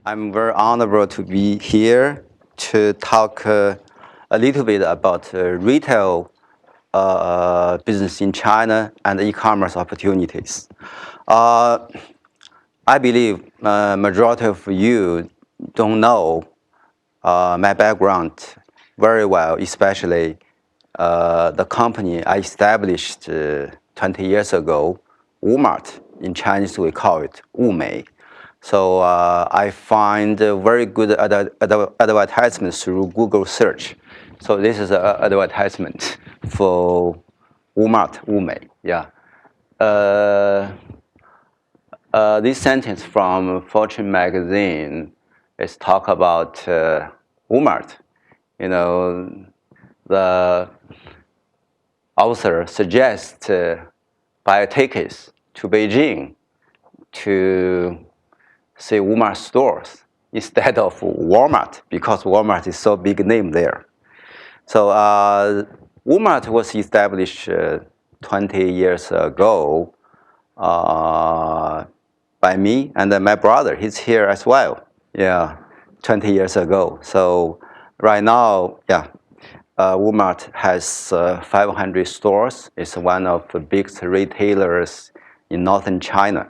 I'm very honorable to be here to talk a little bit about retail business in China and e-commerce opportunities. I believe majority of you don't know my background very well, especially the company I established 20 years ago, Wumart. In Chinese, we call it Wumei. So I find very good advertisements through Google search. So this is an advertisement for Wumart, Wumei. Yeah. This sentence from Fortune magazine is talk about Wumart. You know, the author suggests buy tickets to Beijing to see Wumart stores instead of Walmart, because Walmart is so big name there. So Walmart was established 20 years ago by me and my brother. He's here as well. Yeah, 20 years ago. So right now, yeah, Walmart has 500 stores. It's one of the biggest retailers in northern China.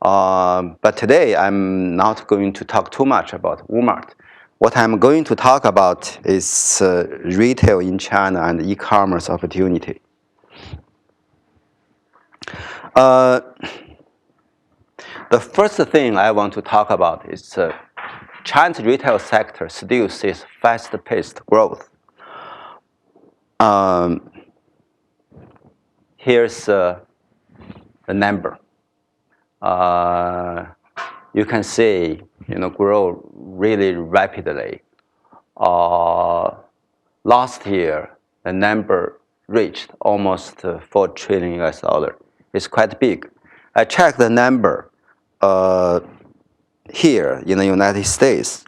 But today, I'm not going to talk too much about Walmart. What I'm going to talk about is retail in China and e-commerce opportunity. The first thing I want to talk about is China's retail sector still sees fast-paced growth. Here's the number. You can see, grow really rapidly. Last year, the number reached almost 4 trillion US dollar. It's quite big. I checked the number here in the United States.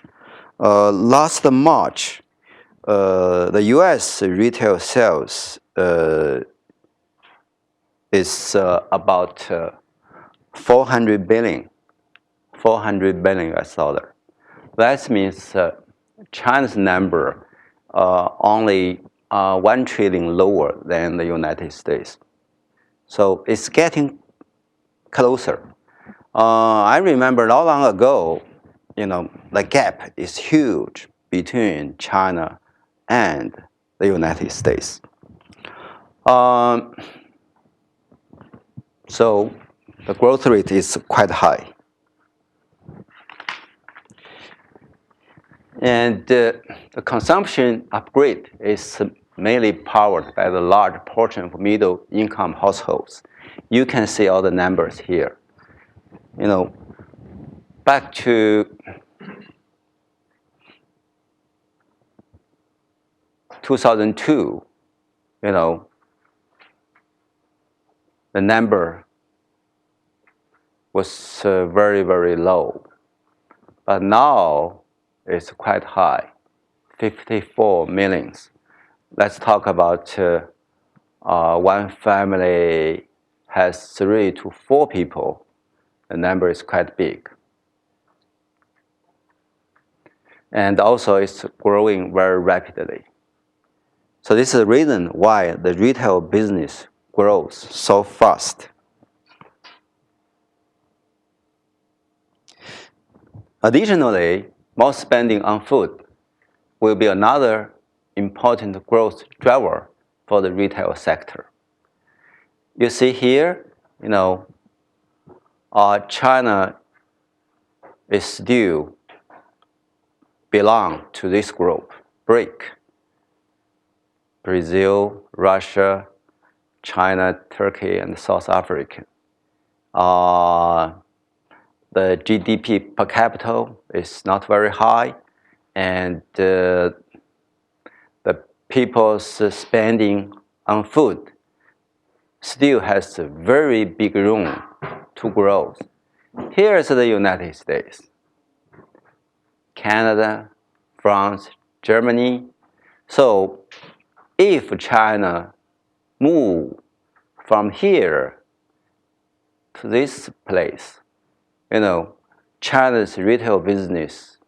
Last March, the US retail sales is about 400 billion US dollar. That means China's number only 1 trillion lower than the United States. So it's getting closer. I remember not long ago, the gap is huge between China and the United States. So the growth rate is quite high. And the consumption upgrade is mainly powered by the large portion of middle-income households. You can see all the numbers here. Back to 2002, the number was very, very low. But now it's quite high, 54 millions. Let's talk about one family has 3 to 4 people. The number is quite big. And also it's growing very rapidly. So this is the reason why the retail business grows so fast. Additionally, more spending on food will be another important growth driver for the retail sector. You see here, China is still belong to this group, BRIC. Brazil, Russia, China, Turkey, and South Africa. The GDP per capita is not very high, and the people's spending on food still has a very big room to grow. Here's the United States, Canada, France, Germany. So if China move from here to this place, China's retail business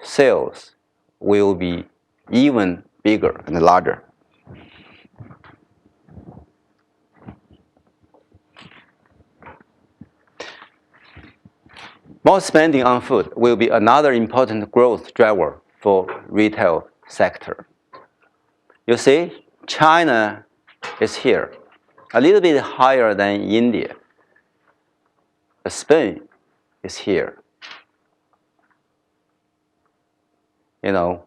sales will be even bigger and larger. More spending on food will be another important growth driver for retail sector. You see, China is here, a little bit higher than India. Spain is here. You know,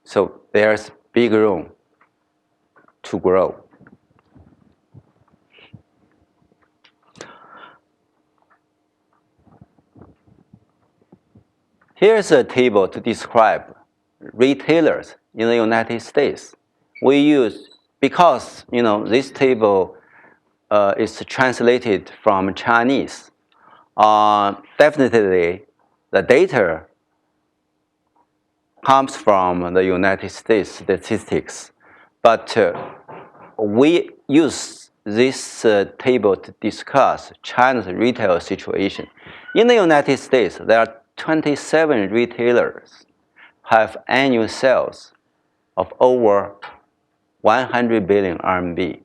so there's big room to grow. Here's a table to describe retailers in the United States. We use, because this table is translated from Chinese. Definitely, the data comes from the United States statistics, but we use this table to discuss China's retail situation. In the United States, there are 27 retailers have annual sales of over 100 billion RMB.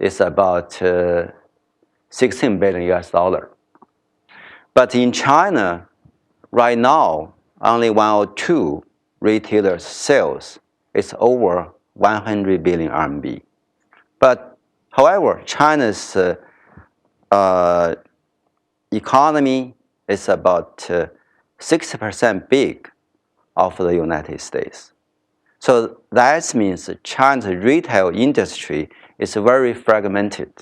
It's about 16 billion US dollar. But in China, right now, only one or two retailers' sales is over 100 billion RMB. But however, China's economy is about 60% big of the United States. So that means China's retail industry is very fragmented.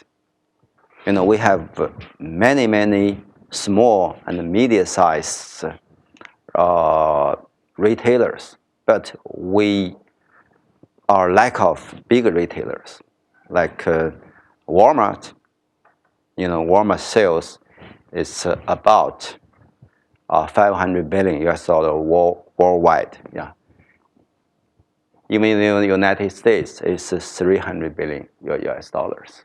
We have many small and medium-sized retailers, but we are lack of big retailers, like Walmart. Walmart sales is about 500 billion US dollar worldwide. Yeah. Even in the United States, it's 300 billion US dollars.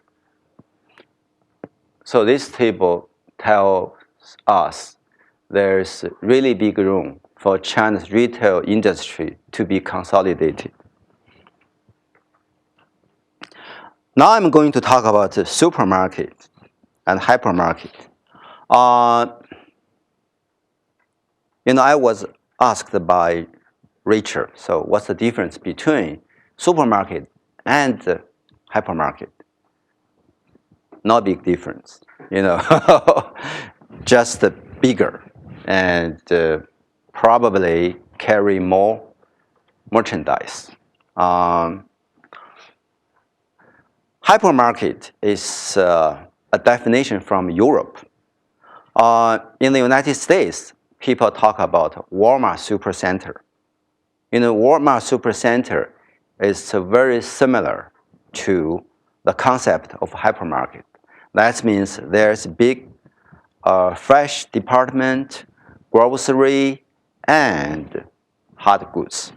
So this table tells us there's really big room for China's retail industry to be consolidated. Now I'm going to talk about the supermarket and hypermarket. I was asked by Richard, so what's the difference between supermarket and hypermarket? No big difference, just bigger and probably carry more merchandise. Hypermarket is a definition from Europe. In the United States, people talk about Walmart supercenter. Walmart supercenter is very similar to the concept of hypermarket. That means there's big fresh department, grocery, and hard goods.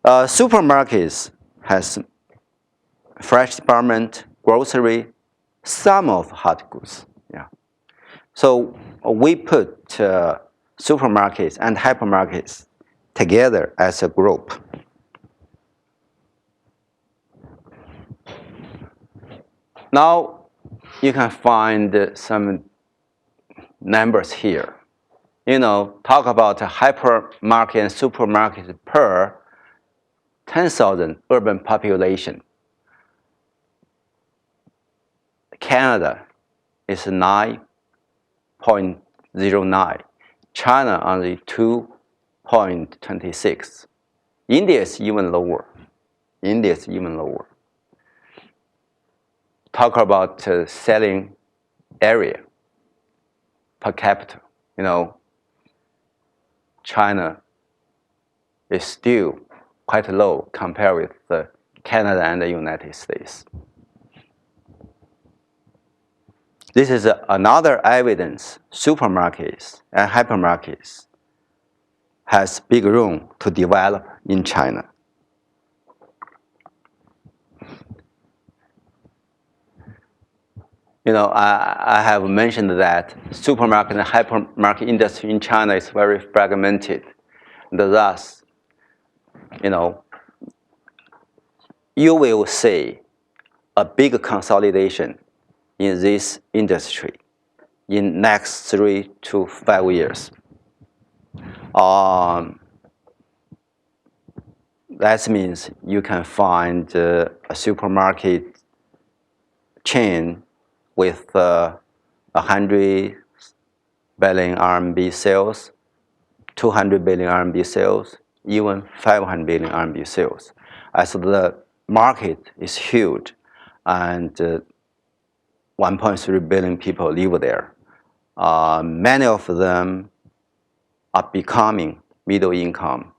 Supermarkets has fresh department, grocery, some of hard goods. Yeah. So we put supermarkets and hypermarkets together as a group. Now you can find some numbers here. Talk about hypermarket and supermarket per 10,000 urban population. Canada is 9.09. China only 2.26. India is even lower. Talk about selling area per capita. China is still quite low compared with Canada and the United States. This is another evidence supermarkets and hypermarkets has big room to develop in China. I have mentioned that supermarket and hypermarket industry in China is very fragmented. Thus, you will see a big consolidation in this industry in next 3 to 5 years. That means you can find a supermarket chain with 100 billion RMB sales, 200 billion RMB sales, even 500 billion RMB sales. As the market is huge, and 1.3 billion people live there. Many of them are becoming middle income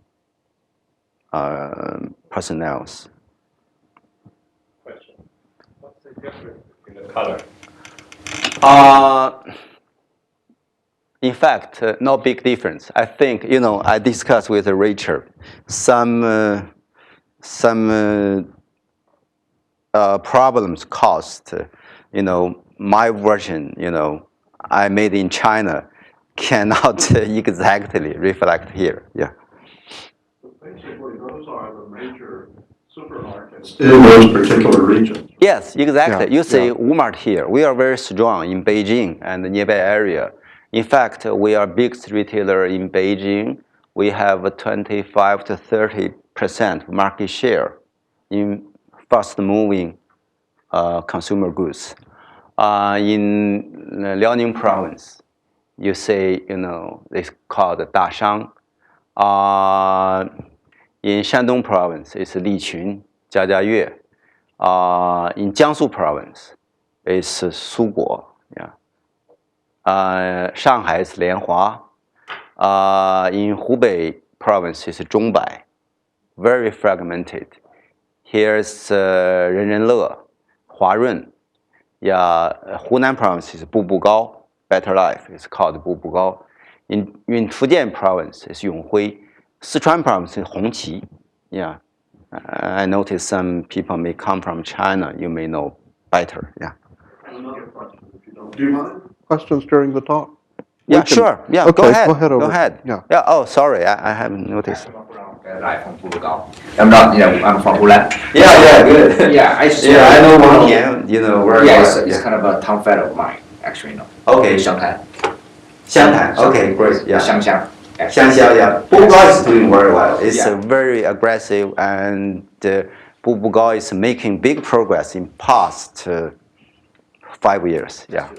personnel. Question. What's the difference in the color? In fact, no big difference. I think, I discussed with Richard some problems caused, my version, I made in China cannot exactly reflect here. Yeah. So basically, those are the major supermarkets in those particular regions. Yes, exactly. Yeah, You see yeah. Wumart here. We are very strong in Beijing and the nearby area. In fact, we are biggest retailer in Beijing. We have a 25 to 30% market share in fast-moving consumer goods. In Liaoning province, you say, it's called Dashang. In Shandong province, it's Liqun, Jiajiayue. In Jiangsu province, it's Suguo. Yeah. Shanghai is Lianhua. In Hubei province, it's Zhongbai. Very fragmented. Here's Renrenle, Huarun. Yeah, Hunan province is Bubugao. Better Life is called Bubugao. In Fujian province, it's Yonghui. Sichuan province is Hongqi. Yeah. I noticed some people may come from China. You may know better. Yeah. Another question, if you don't. Do you mind? Questions during the talk? Yeah, sure. Yeah, okay, go ahead. Go ahead. Yeah. Yeah. Oh, sorry, I haven't noticed. I'm not, I'm from Wulan. Yeah, good. Yeah, I know Wang Tian, very well. It's kind of a town friend of mine, actually, Okay. Shanghai. Xiangtan. Okay, great. Yeah. Xiangxiang. Xiangxiang, yeah. Bubugao is doing very well. It's Yeah. very aggressive, and Bubugao is making big progress in past 5 years. Yeah.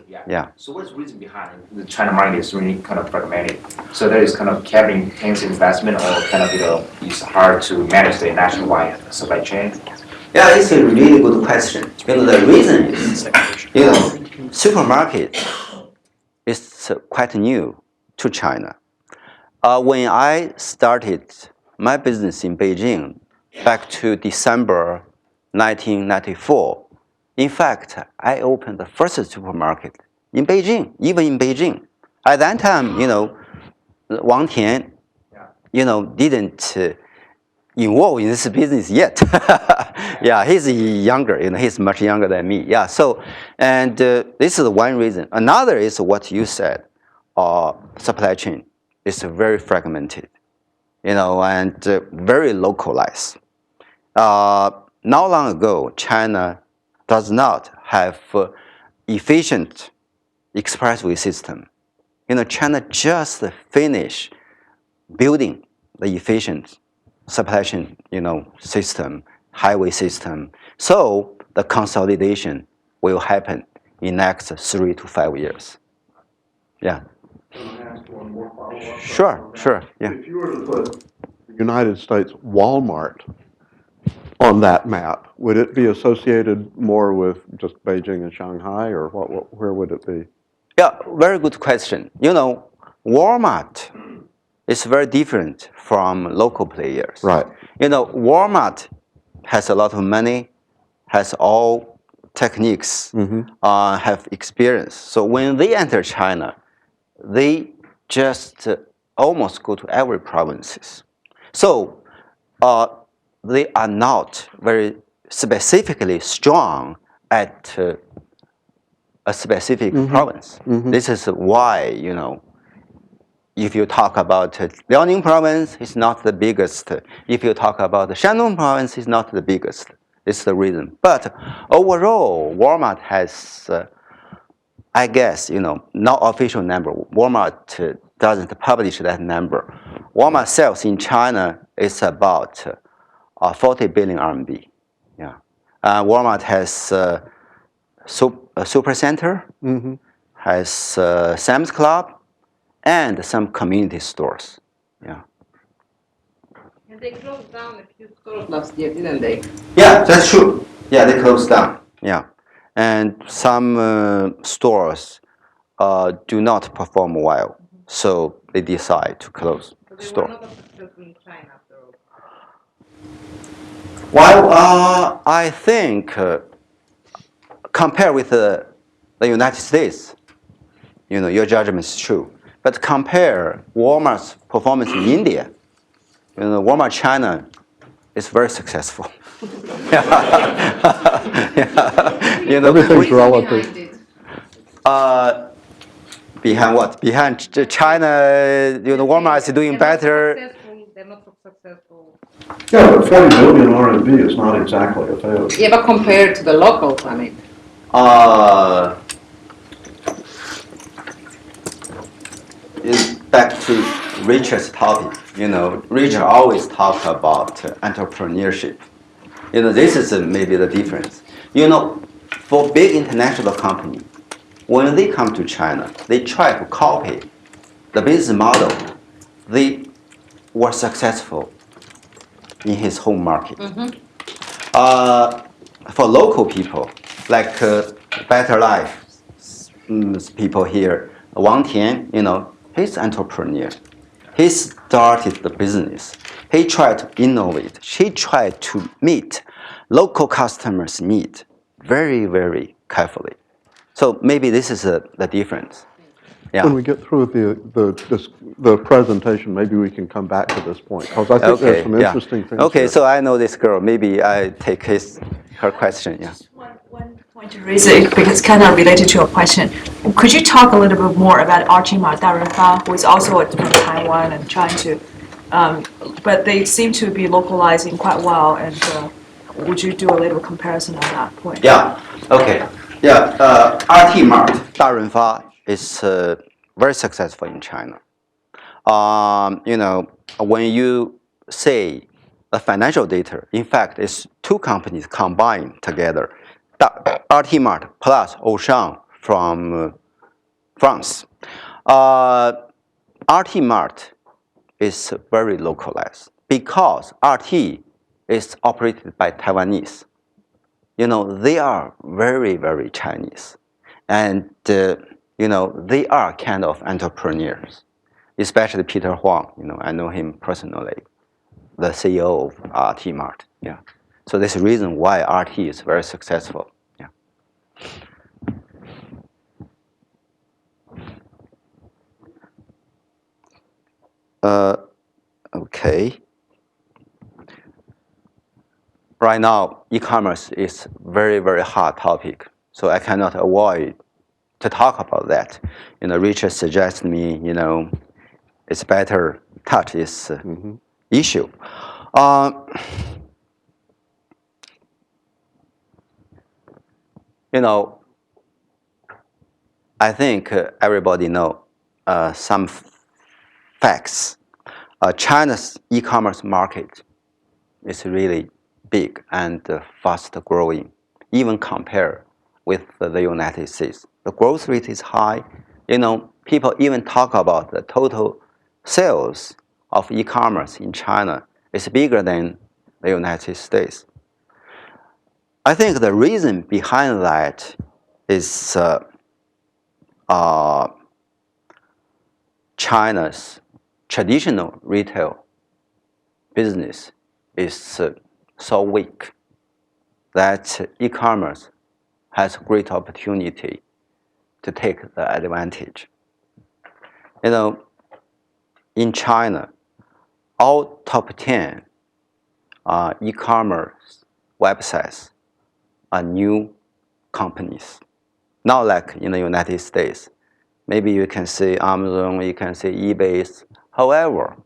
So what's the reason behind the China market is really kind of fragmented? So there is kind of capital intensive investment, or kind of, it's hard to manage the nationwide supply chain? Yeah, it's a really good question. The reason is, supermarket is quite new to China. When I started my business in Beijing back to December 1994, in fact, I opened the first supermarket in Beijing, even in Beijing. At that time, Wang Tian, didn't involved in this business yet. Yeah, he's younger, he's much younger than me. Yeah, so, and this is one reason. Another is what you said, supply chain is very fragmented, and very localized. Not long ago, China does not have efficient expressway system. China just finished building the efficient supply chain, system, highway system. So the consolidation will happen in next 3 to 5 years. Yeah. Can I ask one more follow-up? Sure. Yeah. If you were to put the United States Walmart on that map, would it be associated more with just Beijing and Shanghai, or where would it be? Yeah, very good question. Walmart is very different from local players. Right. Walmart has a lot of money, has all techniques, have experience. So when they enter China, they just almost go to every provinces. So they are not very specifically strong at a specific province. This is why, if you talk about Liaoning province, it's not the biggest. If you talk about the Shandong province, it's not the biggest. It's the reason. But overall, Walmart has, I guess, not official number. Walmart doesn't publish that number. Walmart sales in China is about 40 billion RMB. Yeah. Walmart has a super center, has Sam's Club, and some community stores. Yeah. And they closed down a few stores last year, didn't they? Yeah, that's true. Yeah, they closed down. Yeah. And some stores do not perform well, so they decide to close So the they store. were not a success in China after all. Well, I think compare with the United States, your judgment is true. But compare Walmart's performance in India, Walmart China is very successful. Everything's relative. Behind it. Behind what? Behind China, Walmart is doing better. They're not so successful. Yeah, but 40 billion RMB is not exactly a failure. Yeah, but compared to the locals, I mean. It's back to Richard's topic. Richard always talk about entrepreneurship. This is maybe the difference. For big international company, when they come to China, they try to copy the business model. They were successful in his home market. For local people, like Better Life people here, Wang Tian, he's an entrepreneur. He started the business. He tried to innovate. He tried to meet local customers' need very, very carefully. So maybe this is the difference. Yeah. When we get through the presentation, maybe we can come back to this point, because I think there's some interesting things Okay, here. so I know this girl. Maybe I take her question. Yeah. Just one point to raise it, because it's kind of related to your question. Could you talk a little bit more about Archima Darenfa, who is also from Taiwan and trying to, but they seem to be localizing quite well, and would you do a little comparison on that point? Yeah. Okay. Yeah. RT Mart Darenfa is very successful in China. When you say the financial data, in fact, it's two companies combined together. RT Mart plus Auchan from France. RT Mart is very localized because RT is operated by Taiwanese. They are very, very Chinese. And, they are kind of entrepreneurs, especially Peter Huang. I know him personally, the CEO of RT Mart. Yeah. So this is the reason why RT is very successful. Yeah. Okay. Right now, e-commerce is very, very hot topic. So I cannot avoid to talk about that. Richard suggested me, it's better touch this issue. I think everybody know some facts. China's e-commerce market is really big and fast growing, even compared with the United States. The growth rate is high. People even talk about the total sales of e-commerce in China is bigger than the United States. I think the reason behind that is China's traditional retail business is so weak that e-commerce has great opportunity to take the advantage. In China, all top 10 e-commerce websites are new companies. not like in the United States. Maybe you can say Amazon, you can say eBay. However,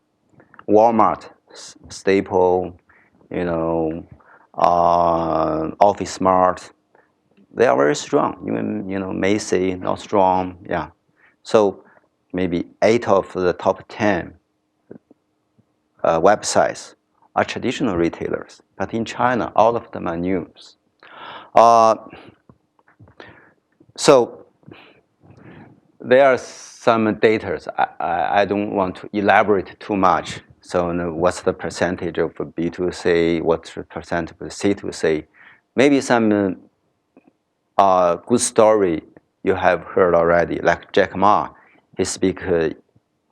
Walmart, Staple, you know, Office Smart, they are very strong. Even Macy, not strong. Yeah. So maybe 8 of the top 10 websites are traditional retailers, but in China, all of them are news. So there are some data. I don't want to elaborate too much. So what's the percentage of B2C? What's the percent of C2C? Maybe some good story you have heard already, like Jack Ma. He speak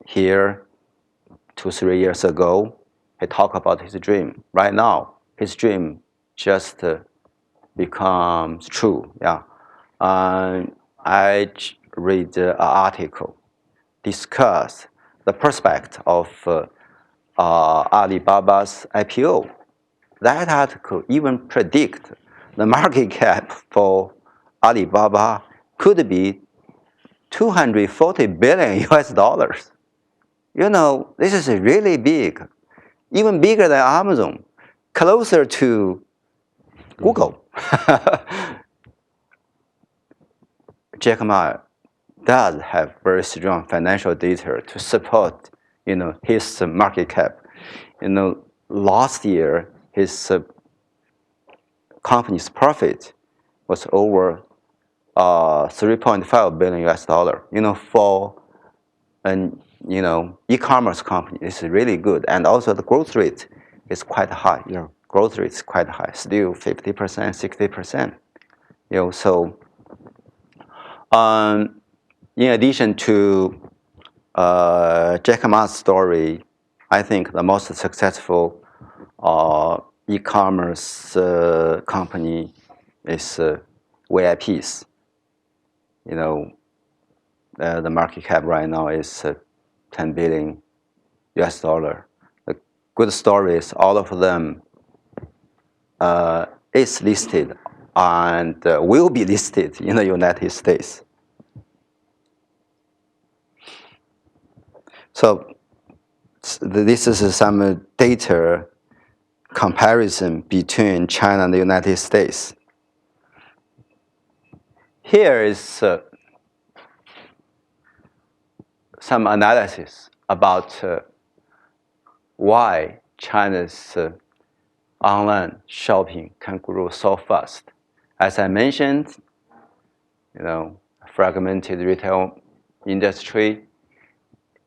here 2-3 years ago. He talked about his dream. Right now, his dream just becomes true. Yeah. I read an article discuss the prospect of Alibaba's IPO. That article even predict the market cap for Alibaba could be 240 billion US dollars. This is really big, even bigger than Amazon, closer to Google. Jack Ma does have very strong financial data to support, his market cap. Last year his company's profit was over 3.5 billion US dollar. For an e-commerce company, it's really good, and also the growth rate is quite high. Yeah. Growth rate is quite high, still 50%, 60%. So in addition to Jack Ma's story, I think the most successful e-commerce company is VIPs. The market cap right now is 10 billion US dollar. The good story is all of them is listed and will be listed in the United States. So this is some data comparison between China and the United States. Here is some analysis about why China's online shopping can grow so fast. As I mentioned, fragmented retail industry,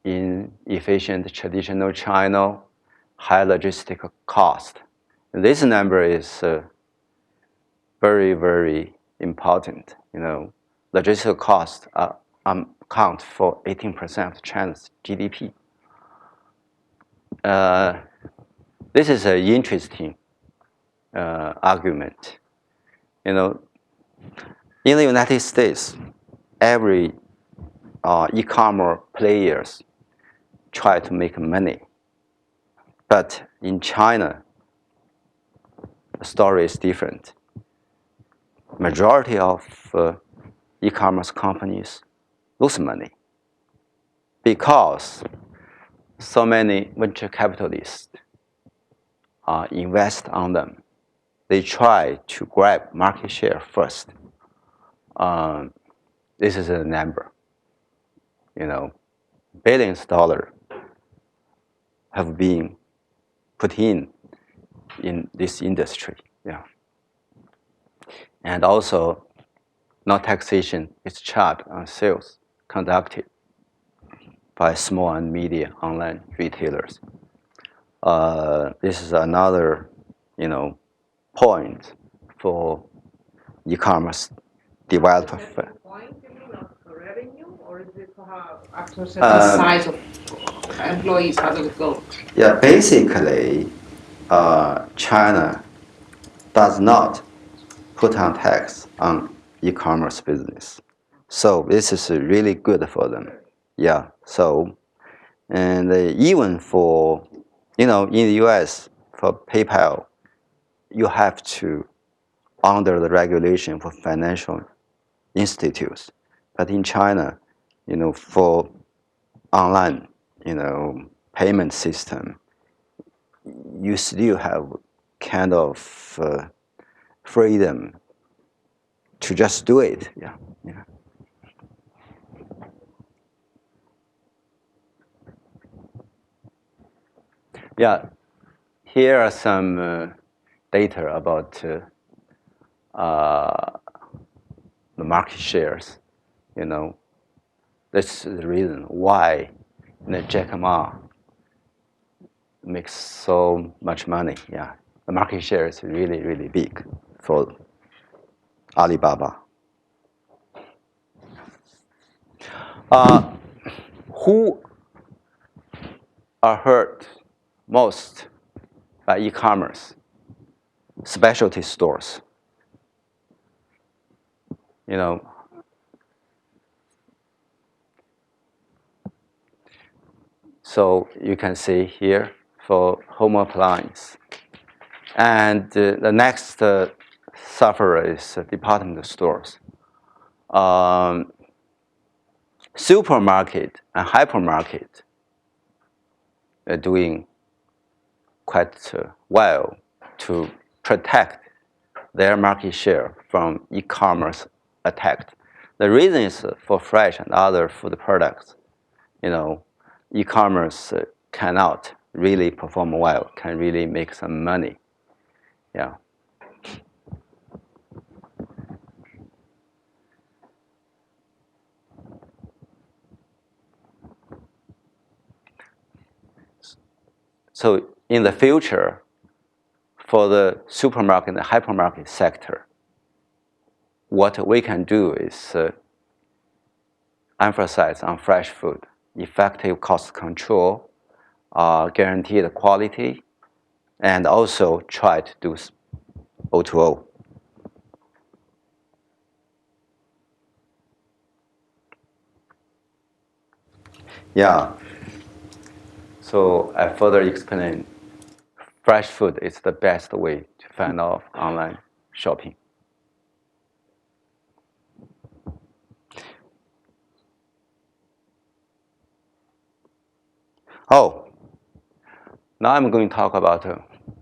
inefficient traditional channel, high logistic cost. This number is very, very important. Logistical costs account for 18% of China's GDP. This is an interesting argument. In the United States, every e-commerce players try to make money. But in China, the story is different. Majority of e-commerce companies lose money because so many venture capitalists invest on them. They try to grab market share first. This is a number. Billions of dollars have been put in this industry. Yeah. And also, no taxation is charged on sales conducted by small and medium online retailers. This is another, point for e-commerce development. Point, you mean, of revenue, or is it after certain size of employees, how does it go? Yeah, basically, China does not put on tax on e-commerce business. So this is really good for them. Yeah, so, and even for, in the US, for PayPal, you have to, under the regulation for financial institutes. But in China, for online, payment system, you still have kind of freedom to just do it. Yeah. Yeah. Here are some data about the market shares. That's the reason why Jack Ma makes so much money. Yeah, the market share is really, really big for Alibaba. Who are hurt most by e-commerce? Specialty stores. So you can see here for home appliance. And the next sufferer is department stores. Supermarket and hypermarket are doing quite well to protect their market share from e-commerce attack. The reason is for fresh and other food products, e-commerce cannot really perform well, can really make some money. Yeah. So in the future, for the supermarket and hypermarket sector, what we can do is emphasize on fresh food, effective cost control, guaranteed quality, and also try to do O2O. Yeah. So I further explain, fresh food is the best way to fend off online shopping. Oh, now I'm going to talk about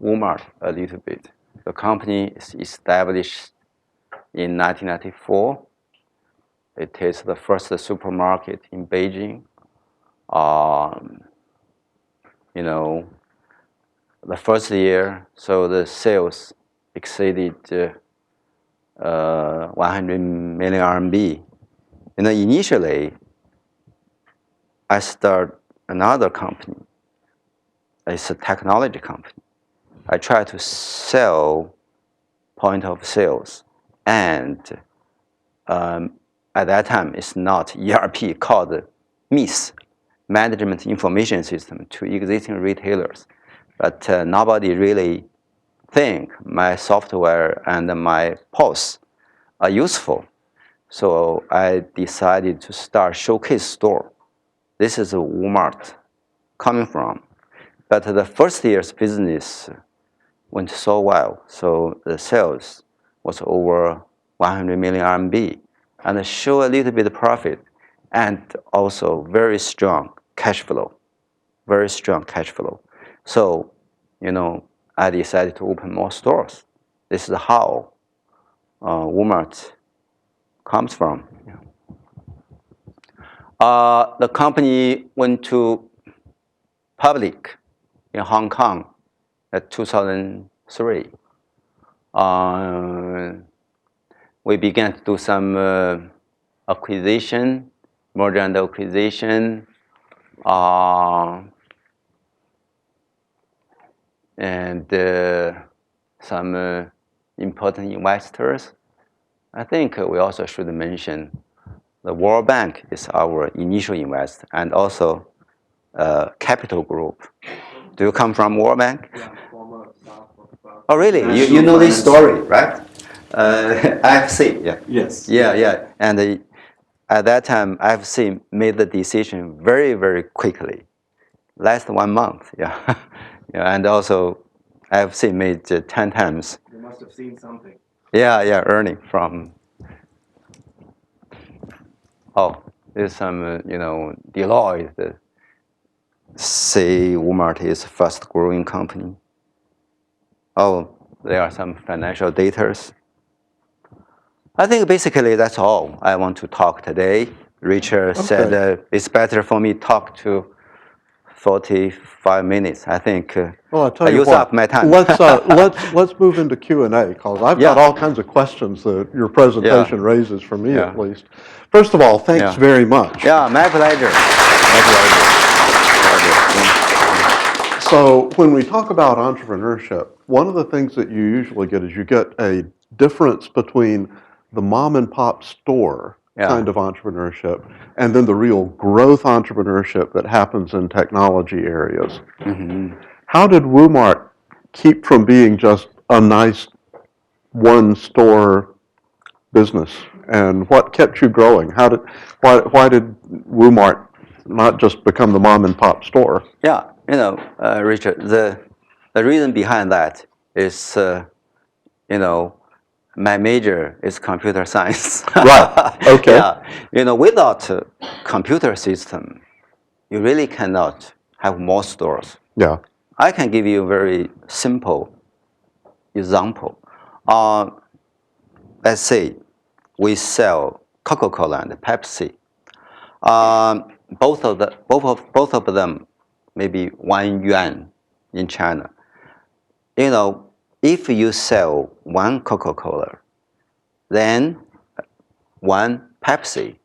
Wumart a little bit. The company is established in 1994. It is the first supermarket in Beijing. The first year, so the sales exceeded 100 million RMB. Initially, I started another company. It's a technology company. I try to sell point of sales, and at that time, it's not ERP, called MIS, Management Information System, to existing retailers. But nobody really think my software and my POS are useful. So I decided to start showcase store. This is a Wumart coming from. But the first year's business went so well. So the sales was over 100 million RMB and show a little bit of profit and also very strong cash flow, very strong cash flow. So, I decided to open more stores. This is how Wumart comes from. The company went to public in Hong Kong in 2003. We began to do some acquisition, merger and acquisition, and some important investors. I think we also should mention the World Bank is our initial investor, and also Capital Group. Do you come from World Bank? Yeah, former staff of. Oh, really? You know this story, right? IFC, yeah. Yes. Yeah. And at that time, IFC made the decision very, very quickly. Last 1 month, yeah. And also, IFC made 10 times. They must have seen something. Yeah, earning from. Oh, there's some, Deloitte say Walmart is fast growing company. Oh, there are some financial data. I think basically that's all I want to talk today. Richard said it's better for me talk to 45 minutes. I think Well, I'll tell I you use what. up my time. Let's move into Q&A because I've got Yeah. all kinds of questions that your presentation raises for me Yeah. at least. First of all, thanks Yeah. very much. Yeah, my pleasure. My pleasure. So when we talk about entrepreneurship, one of the things that you usually get is you get a difference between the mom and pop store kind of entrepreneurship and then the real growth entrepreneurship that happens in technology areas. How did Wumart keep from being just a nice one store business? And what kept you growing? Why did Wumart not just become the mom and pop store? Yeah, Richard, the reason behind that is, my major is computer science. Right. Okay. Yeah, without computer system, you really cannot have more stores. Yeah. I can give you a very simple example. Let's say we sell Coca-Cola and Pepsi. Both of them maybe 1 yuan in China. If you sell one Coca-Cola, then one Pepsi,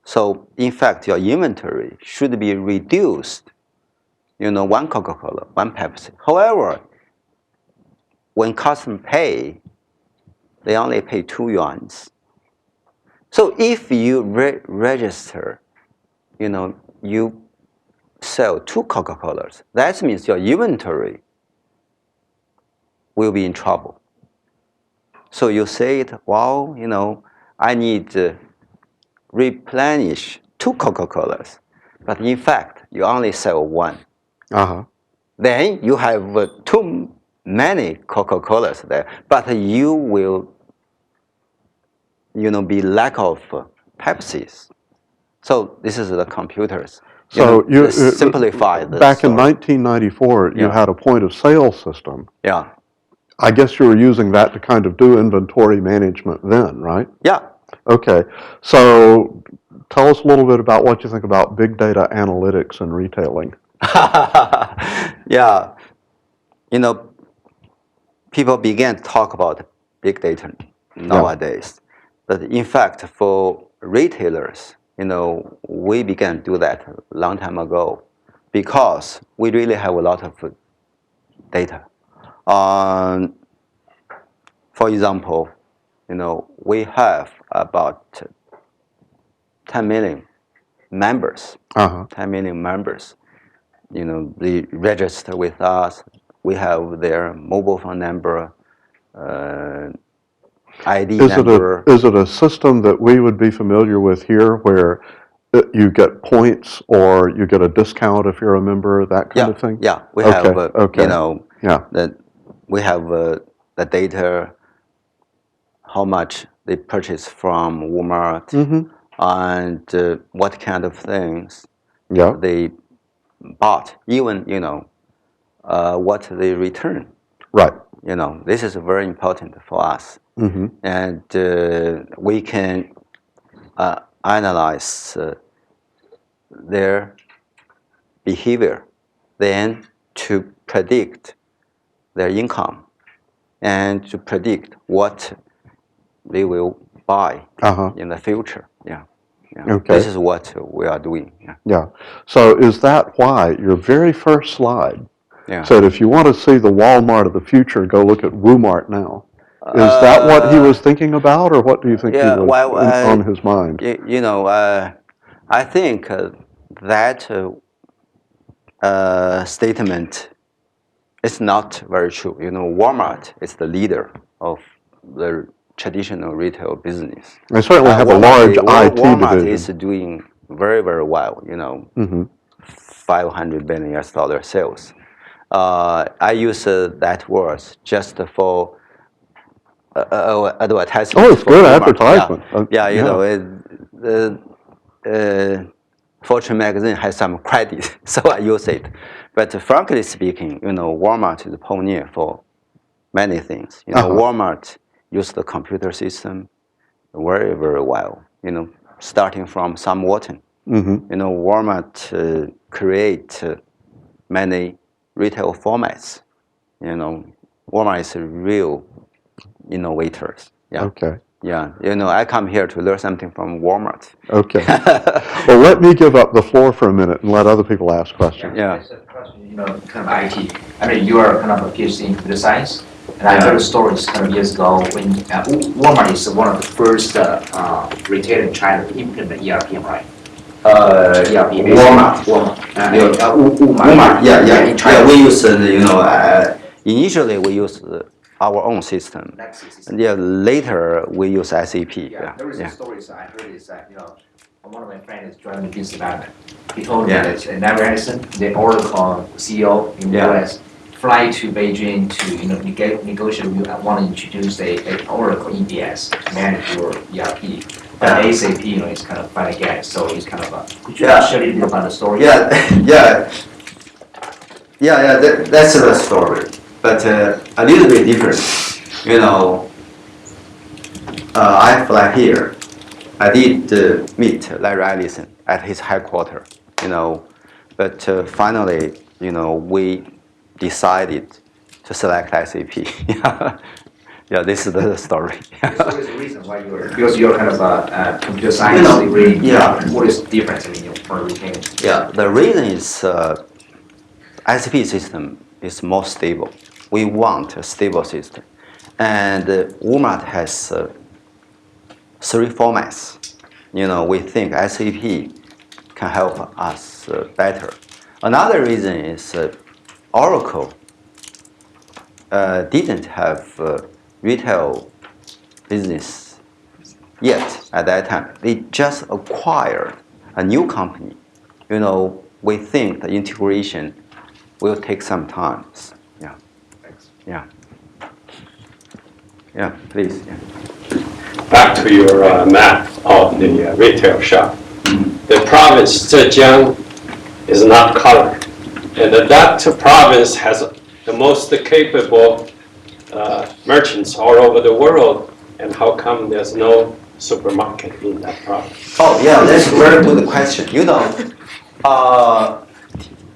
so in fact your inventory should be reduced. One Coca-Cola, one Pepsi. However, when customers pay, they only pay 2 yuans. So if you register, you sell 2 Coca-Colas, that means your inventory will be in trouble. So you say it, well, I need to replenish 2 Coca-Colas, but in fact, you only sell 1. Then you have too many Coca-Colas there, but you will, be lack of Pepsis. So this is the computers. So you simplify the back in story. 1994, you had a point of sale system. Yeah. I guess you were using that to kind of do inventory management then, right? Yeah. Okay. So tell us a little bit about what you think about big data analytics and retailing. Yeah. People began to talk about big data nowadays. But in fact, for retailers, we began to do that a long time ago because we really have a lot of data. For example, we have about 10 million members. 10 million members. They register with us. We have their mobile phone number, ID number. Is it a system that we would be familiar with here where you get points or you get a discount if you're a member, that kind of thing? Yeah, we have, we have the data, how much they purchase from Wumart, and what kind of things they bought, even, what they return. Right. This is very important for us. And we can analyze their behavior, then to predict their income and to predict what they will buy in the future. Yeah. Okay. This is what we are doing. Yeah. So is that why your very first slide Yeah. said if you want to see the Walmart of the future, go look at Wumart now? Is that what he was thinking about, or what do you think he was on his mind? I think that statement is not very true. Walmart is the leader of the traditional retail business. They certainly have a large IT Walmart division. is doing very, very well. $500 billion sales. I use that word just for advertisement. Oh, it's good Walmart. advertisement. Yeah, Fortune magazine has some credit, so I use it. But frankly speaking, Walmart is a pioneer for many things. Walmart used the computer system very, very well. Starting from Sam Walton. Walmart create many retail formats. Walmart is a real innovators. Yeah. Okay. Yeah. I come here to learn something from Walmart. Okay. Well, let me give up the floor for a minute and let other people ask questions. Yeah. Just a question, kind of IT. I mean, you are kind of a PhD in computer science, and I heard stories kind of years ago when Walmart is one of the first retailer in China to implement ERP, right? ERP. Walmart. Wumart. In China. Yeah, we use, initially we use our own system. And later we use SAP. Yeah, there was a story I heard is that, one of my friends is joining business development. He told me that in Never Edison, the Oracle CEO in the US fly to Beijing to negotiate with you and want to introduce a Oracle EBS to manage your ERP. But SAP, is kind of fine again, so it's kind of could you share a little bit about the story? That's the story. But a little bit different. I fly here. I did meet Larry Ellison at his headquarters, but finally, we decided to select SAP. Yeah, this is the story. So what is the reason why because you're kind of a computer science degree. What is the difference for retaining? Yeah, the reason is SAP system is more stable. We want a stable system, and Wumart has 3 formats. We think SAP can help us better. Another reason is Oracle didn't have retail business yet at that time. They just acquired a new company. We think the integration will take some time. Yeah. Thanks. Yeah. Yeah, please. Yeah. Back to your map of the retail shop. The province Zhejiang is not colored, and that province has the most capable merchants all over the world. And how come there's no supermarket in that province? Oh yeah, that's a very good question.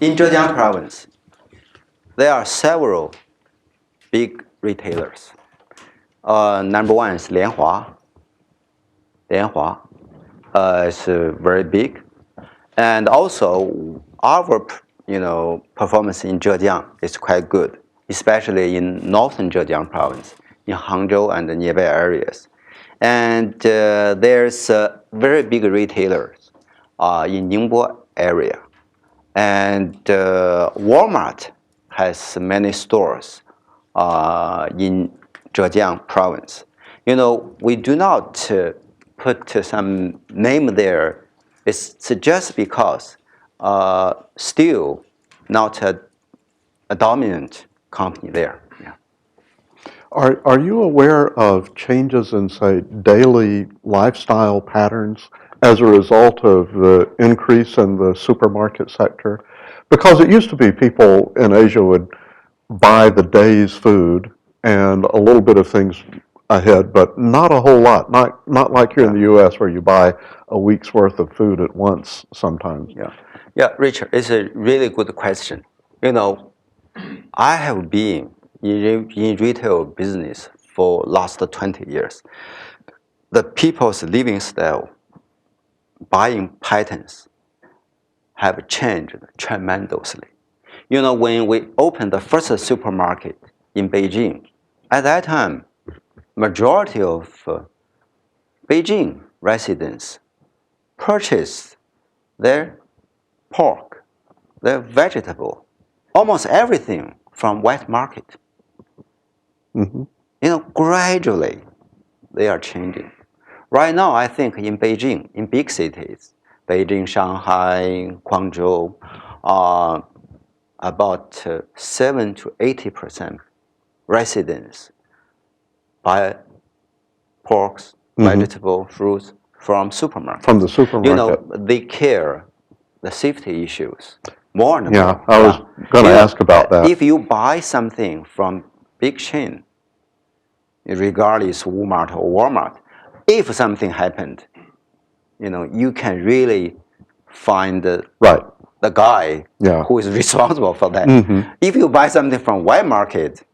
In Zhejiang province, there are several big retailers. Number one is Lianhua. Lianhua is very big, and also our performance in Zhejiang is quite good, especially in northern Zhejiang province, in Hangzhou and the nearby areas. And there's very big retailers in Ningbo area, and Walmart has many stores in Zhejiang province. We do not put some name there. It's just because still not a dominant company there. Yeah. Are you aware of changes in, say, daily lifestyle patterns as a result of the increase in the supermarket sector? Because it used to be people in Asia would buy the day's food and a little bit of things ahead, but not a whole lot. Not like here in the U.S. where you buy a week's worth of food at once sometimes. Yeah, Richard, it's a really good question. I have been in retail business for last 20 years. The people's living style, buying patterns have changed tremendously. When we opened the first supermarket in Beijing, at that time, majority of Beijing residents purchased their pork, their vegetable, almost everything from wet market. Gradually, they are changing. Right now, I think in Beijing, in big cities, Beijing, Shanghai, Guangzhou, about 7 to 80% residents buy porks, vegetable, fruits from supermarket. From the supermarket. You know, they care the safety issues more and more. Yeah, I was going to ask about that. If you buy something from big chain, regardless Wumart or Walmart, if something happened, you know, you can really find the guy who is responsible for that. If you buy something from white market,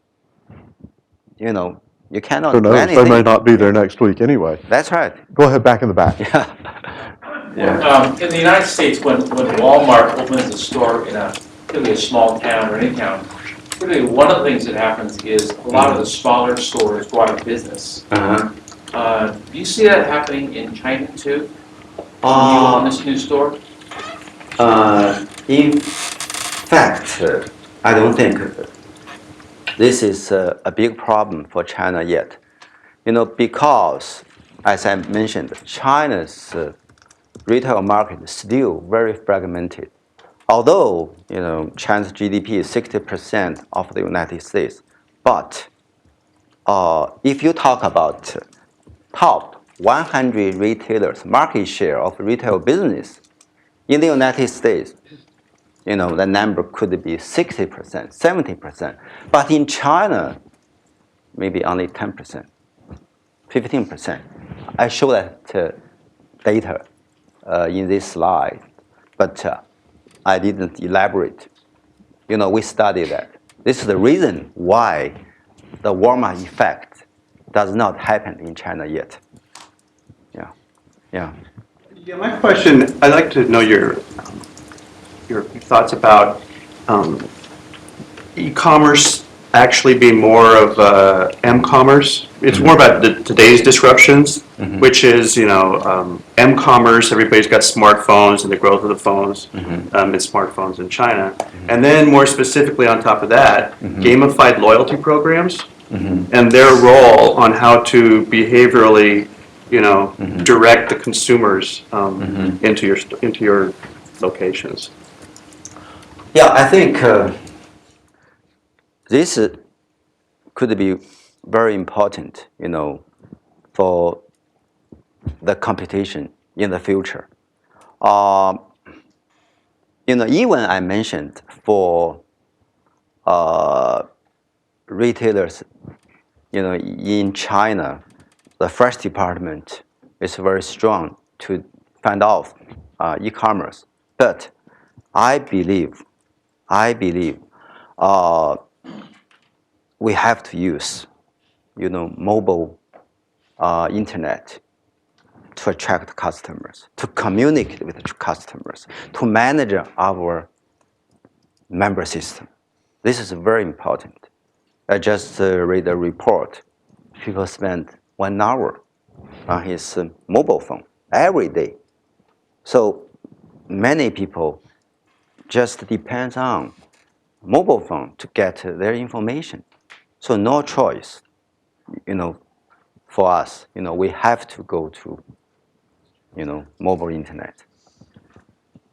you know, you cannot Who do knows? anything. They may not be there next week anyway. That's right. Go ahead, back in the back. In the United States, when Walmart opens a store in particularly a small town or any town, really one of the things that happens is a lot of the smaller stores go out of business. Do you see that happening in China too? On this new store? In fact, I don't think this is a big problem for China yet. You know, because, as I mentioned, China's retail market is still very fragmented. Although, you know, China's GDP is 60% of the United States, but if you talk about top 100 retailers' market share of retail business in the United States, you know, the number could be 60%, 70%. But in China, maybe only 10%, 15%. I show that data in this slide, but I didn't elaborate. You know, we studied that. This is the reason why the Walmart effect does not happen in China yet. Yeah. Yeah, my question, I'd like to know your thoughts about e-commerce actually being more of m-commerce. It's more about today's disruptions, which is, you know, m-commerce, everybody's got smartphones and the growth of the phones and smartphones in China. And then more specifically on top of that, gamified loyalty programs and their role on how to behaviorally, you know, direct the consumers into your locations. Yeah, I think this could be very important, you know, for the competition in the future. You know, even I mentioned for retailers, you know, in China, the fresh department is very strong to find out e-commerce. But I believe we have to use, you know, mobile internet to attract customers, to communicate with customers, to manage our member system. This is very important. I just read a report. People spend 1 hour on his mobile phone every day. So many people just depends on mobile phone to get their information. So no choice, you know, for us. You know, we have to go to, you know, mobile internet.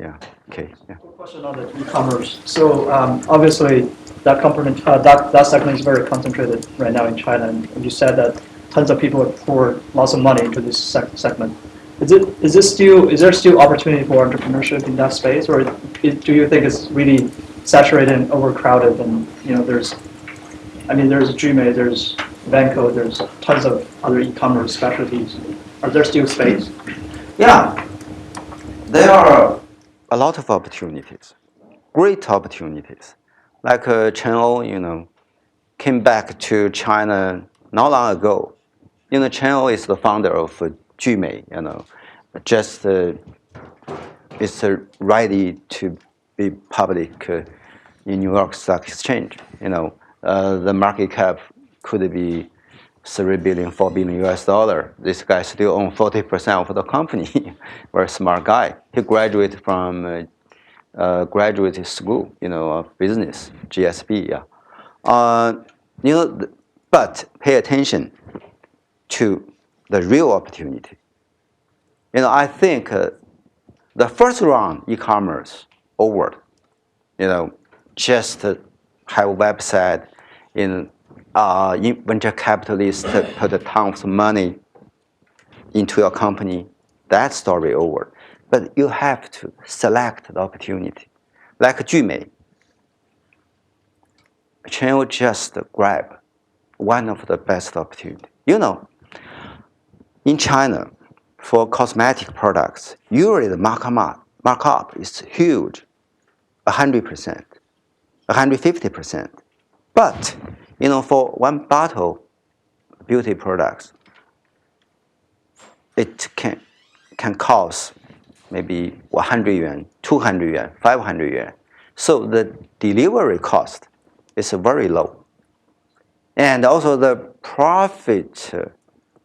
Yeah. Okay. Yeah. Question on the e-commerce. So obviously that segment is very concentrated right now in China, and you said that tons of people have poured lots of money into this segment. Is there still opportunity for entrepreneurship in that space, or do you think it's really saturated and overcrowded? And you know, there's Gmail, there's Vanco, there's tons of other e-commerce specialties. Are there still space? Yeah, there are a lot of opportunities, great opportunities. Like Chen O, you know, came back to China not long ago. You know, Chen O is the founder of Gmail, you know, just it's ready to be public in New York Stock Exchange. You know, the market cap could be $3 billion, $4 billion US. This guy still owns 40% of the company. Very smart guy. He graduated from graduate school, you know, of business, GSB. Yeah. You know, but pay attention to the real opportunity. You know, I think the first round e-commerce over. You know, just have a website in venture capitalists put tons of money into your company. that story over. But you have to select the opportunity. Like Jumei, Chen will just grab one of the best opportunity. You know, in China, for cosmetic products, usually the markup is huge, 100%, 150%. But, you know, for one bottle beauty products, it can cost maybe 100 yuan, 200 yuan, 500 yuan. So the delivery cost is very low. And also the profit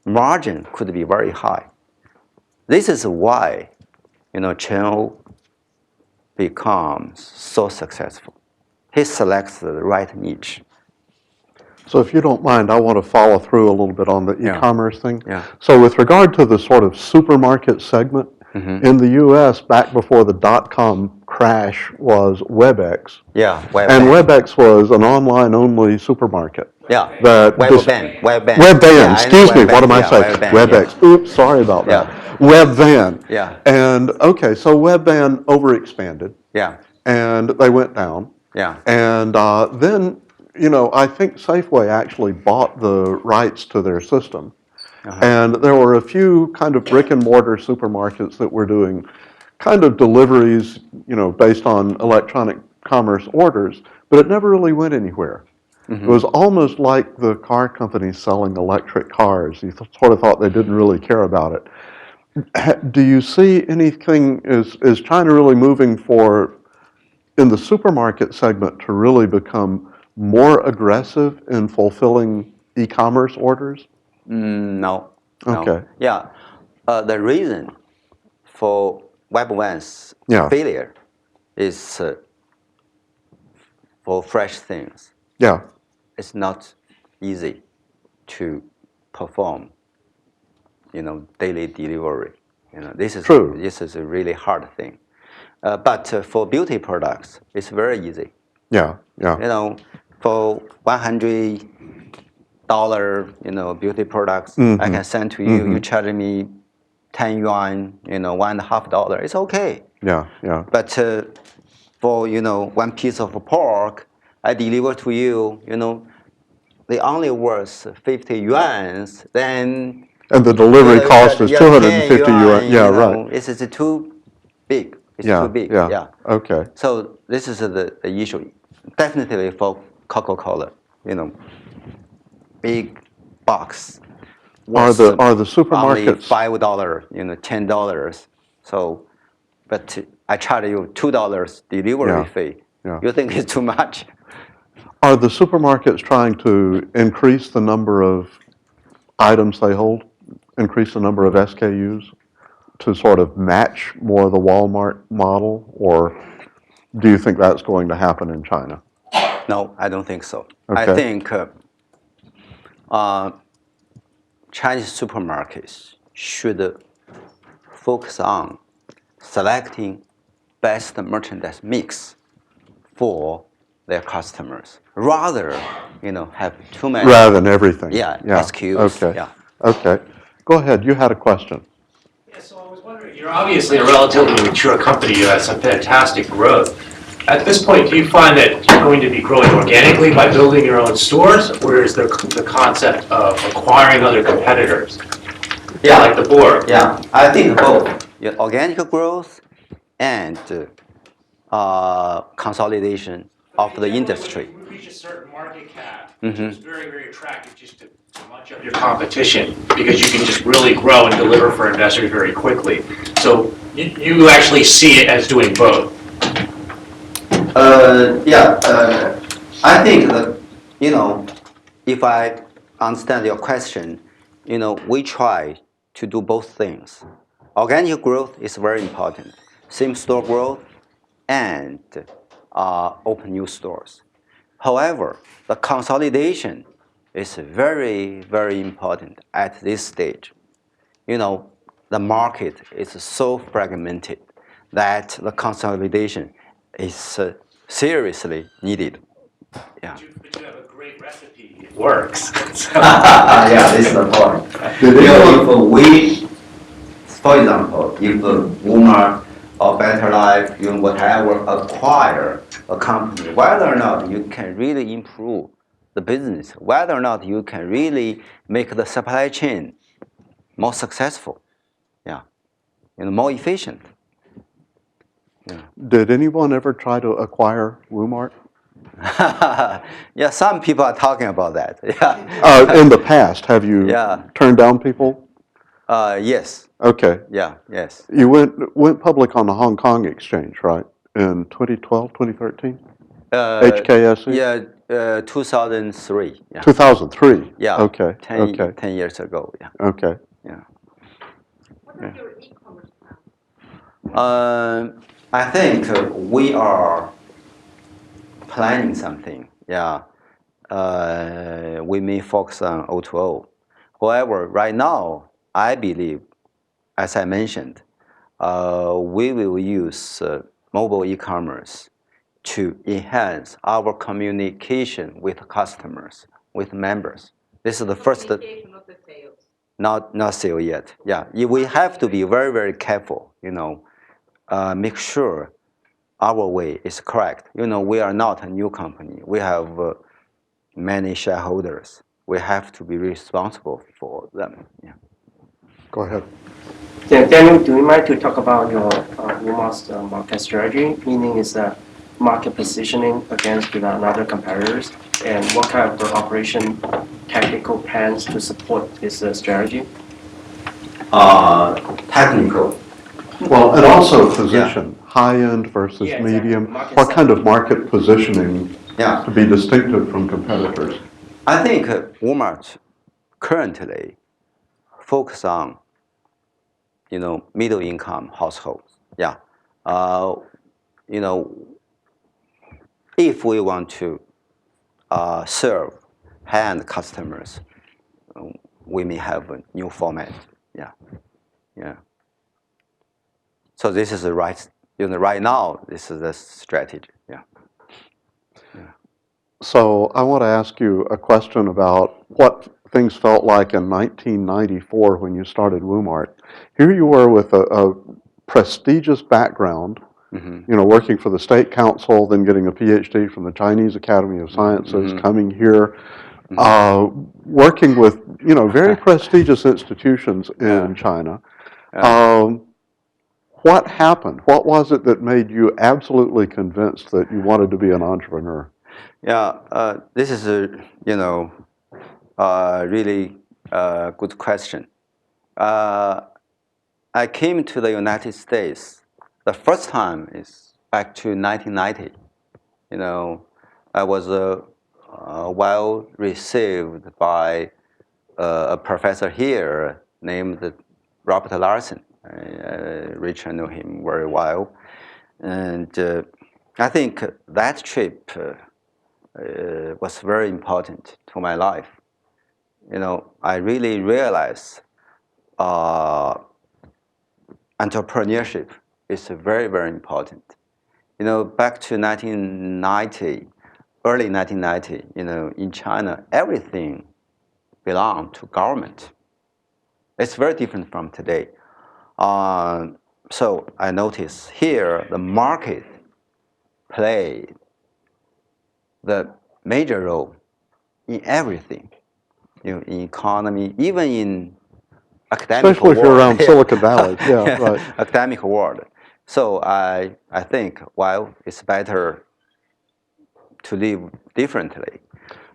margin could be very high. This is why, you know, Chen becomes so successful. He selects the right niche. So if you don't mind, I want to follow through a little bit on the e-commerce thing. Yeah. So with regard to the sort of supermarket segment, in the U.S., back before the dot-com crash was WebEx. Yeah, WebEx. And WebEx was an online-only supermarket. Yeah, Webvan. Yeah, Excuse me, what am I saying? WebEx. WebEx. Oops, sorry about that. Webvan. Yeah. And, okay, so Webvan overexpanded. Yeah. And they went down. Yeah. And then, you know, I think Safeway actually bought the rights to their system. And there were a few kind of brick and mortar supermarkets that were doing kind of deliveries, you know, based on electronic commerce orders, but it never really went anywhere. It was almost like the car companies selling electric cars. You sort of thought they didn't really care about it. Do you see anything, is China really moving in the supermarket segment to really become more aggressive in fulfilling e-commerce orders? No. Okay. Yeah. The reason for Webvan's failure is for fresh things. Yeah. It's not easy to perform, you know, daily delivery. You know, this is True. This is a really hard thing. But for beauty products, it's very easy. Yeah. Yeah. You know, for $100, you know, beauty products, I can send to you. You charge me 10 yuan, you know, $1.50. It's okay. Yeah. Yeah. But for, you know, one piece of pork, I deliver to you, you know, they only worth 50 yuan. Then and the delivery cost is 250 yuan. Yeah, right. It's too big. It's too big. Yeah. Okay. So this is the issue. Definitely for Coca-Cola, you know, big box. Are the supermarkets only $5, you know, $10? So, but I charge you $2 delivery fee. Yeah. You think it's too much? Are the supermarkets trying to increase the number of items they hold, increase the number of SKUs to sort of match more of the Walmart model, or do you think that's going to happen in China? No, I don't think so. Okay. I think Chinese supermarkets should focus on selecting best merchandise mix for their customers, rather, you know, have too many. Rather than everything. SKUs. Okay. Yeah. Okay. Go ahead. You had a question. Yeah, so I was wondering, you're obviously a relatively mature company. You have some fantastic growth. At this point, do you find that you're going to be growing organically by building your own stores, or is there the concept of acquiring other competitors? Yeah, like the board. Yeah, I think both. Yeah, organic growth and consolidation of the industry. You reach a certain market cap, which is very, very attractive just to munch up your competition, because you can just really grow and deliver for investors very quickly. So you actually see it as doing both. I think that, you know, if I understand your question, you know, we try to do both things. Organic growth is very important. Same-store growth and open new stores. However, the consolidation is very, very important at this stage. You know, the market is so fragmented that the consolidation is seriously needed. Yeah. But you have a great recipe. It works. Yeah, this is the point. If we For example, if Wumart or Better Life, whatever, acquire a company, whether or not you can really improve the business, whether or not you can really make the supply chain more successful, yeah, more efficient. Yeah. Did anyone ever try to acquire Wumart? Yeah, some people are talking about that. Yeah. In the past, have you turned down people? Yes. Okay. Yeah. Yes. You went public on the Hong Kong exchange, right? In 2012, 2013? HKSE? Yeah, 2003. Yeah. 2003? Yeah. Okay. 10 years ago. Yeah. Okay. Yeah. What are your e-commerce plans? I think we are planning something. Yeah. We may focus on O2O. However, right now, I believe, as I mentioned, we will use mobile e-commerce to enhance our communication with customers, with members. This is the first. Not the sales. Not sale yet. Yeah, we have to be very, very careful. Make sure our way is correct. We are not a new company. We have many shareholders. We have to be responsible for them. Yeah. Go ahead. Yeah, Daniel, do you mind to talk about your Wumart's market strategy? Meaning is that market positioning against another competitors, and what kind of operation technical plans to support this strategy? Technical. Well, and also position, high-end versus exactly. medium. Market What kind of market positioning to be distinctive from competitors? I think Walmart currently focus on, middle-income households. Yeah. If we want to serve high-end customers, we may have a new format. Yeah. Yeah. So this is the right, right now, this is the strategy. Yeah. Yeah. So I want to ask you a question about what things felt like in 1994 when you started Wumart. Here you were with a prestigious background, working for the state council, then getting a PhD from the Chinese Academy of Sciences, coming here, working with, very prestigious institutions in China. What happened? What was it that made you absolutely convinced that you wanted to be an entrepreneur? Yeah, this is a really good question. I came to the United States. The first time is back to 1990. I was well received by a professor here named Robert Larson. Richard knew him very well, and I think that trip was very important to my life. I really realized entrepreneurship is very, very important. Back to 1990, early 1990, in China, everything belonged to government. It's very different from today. So I noticed here the market played the major role in everything, in economy, even in academic Especially world. if you're around Silicon Valley. Yeah, right. Academic world. So I think, it's better to live differently.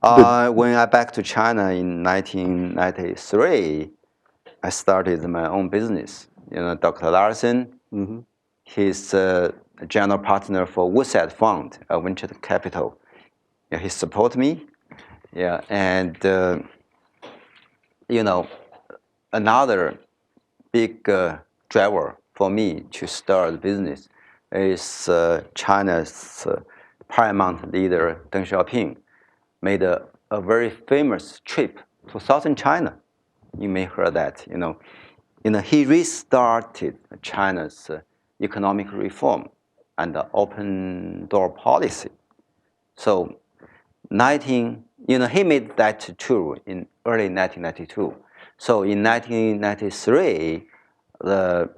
When I back to China in 1993, I started my own business. Dr. Larson, he's a general partner for Woodside Fund, a venture capital. Yeah, he support me. Yeah, and another big driver for me to start a business is China's paramount leader Deng Xiaoping made a very famous trip to southern China. You may heard that. He restarted China's economic reform and the open door policy. So he made that tour in early 1992. So in 1993, the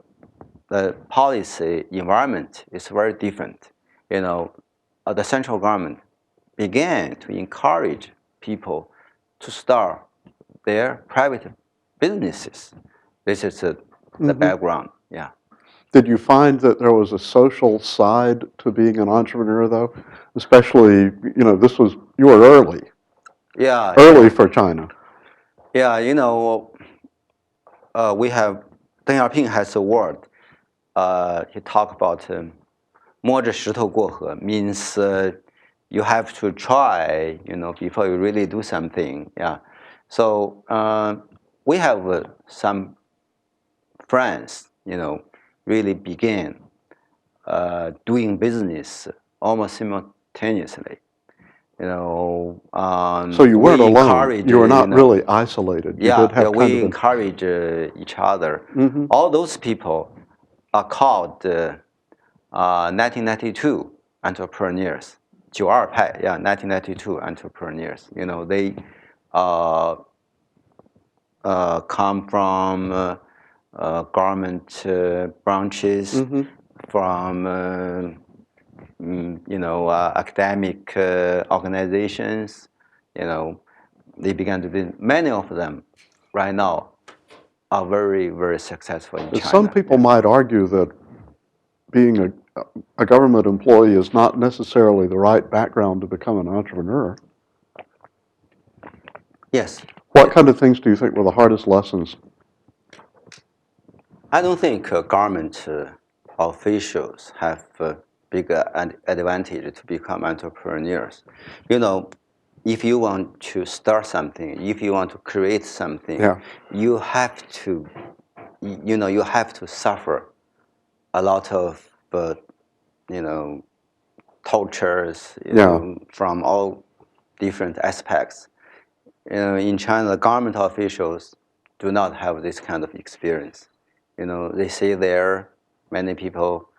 policy environment is very different. The central government began to encourage people to start their private businesses. This is the background. Yeah. Did you find that there was a social side to being an entrepreneur, though? Especially, you were early. Yeah. Early for China. Yeah, we have, Deng Xiaoping has a word. He talked about 摸着石头过河 means you have to try, before you really do something. Yeah. So we have some friends, really began doing business almost simultaneously. So you weren't alone. You were not really isolated. You did have we encourage each other. All those people are called 1992 entrepreneurs. 92派, 1992 entrepreneurs. They come from government branches, from academic organizations. They began to be, many of them right now are very, very successful in China. Some people might argue that being a government employee is not necessarily the right background to become an entrepreneur. Yes. What kind of things do you think were the hardest lessons? I don't think government officials have a bigger advantage to become entrepreneurs. If you want to start something, if you want to create something, you have to, you have to suffer a lot of, tortures, from all different aspects. In China, the government officials do not have this kind of experience. They say there, many people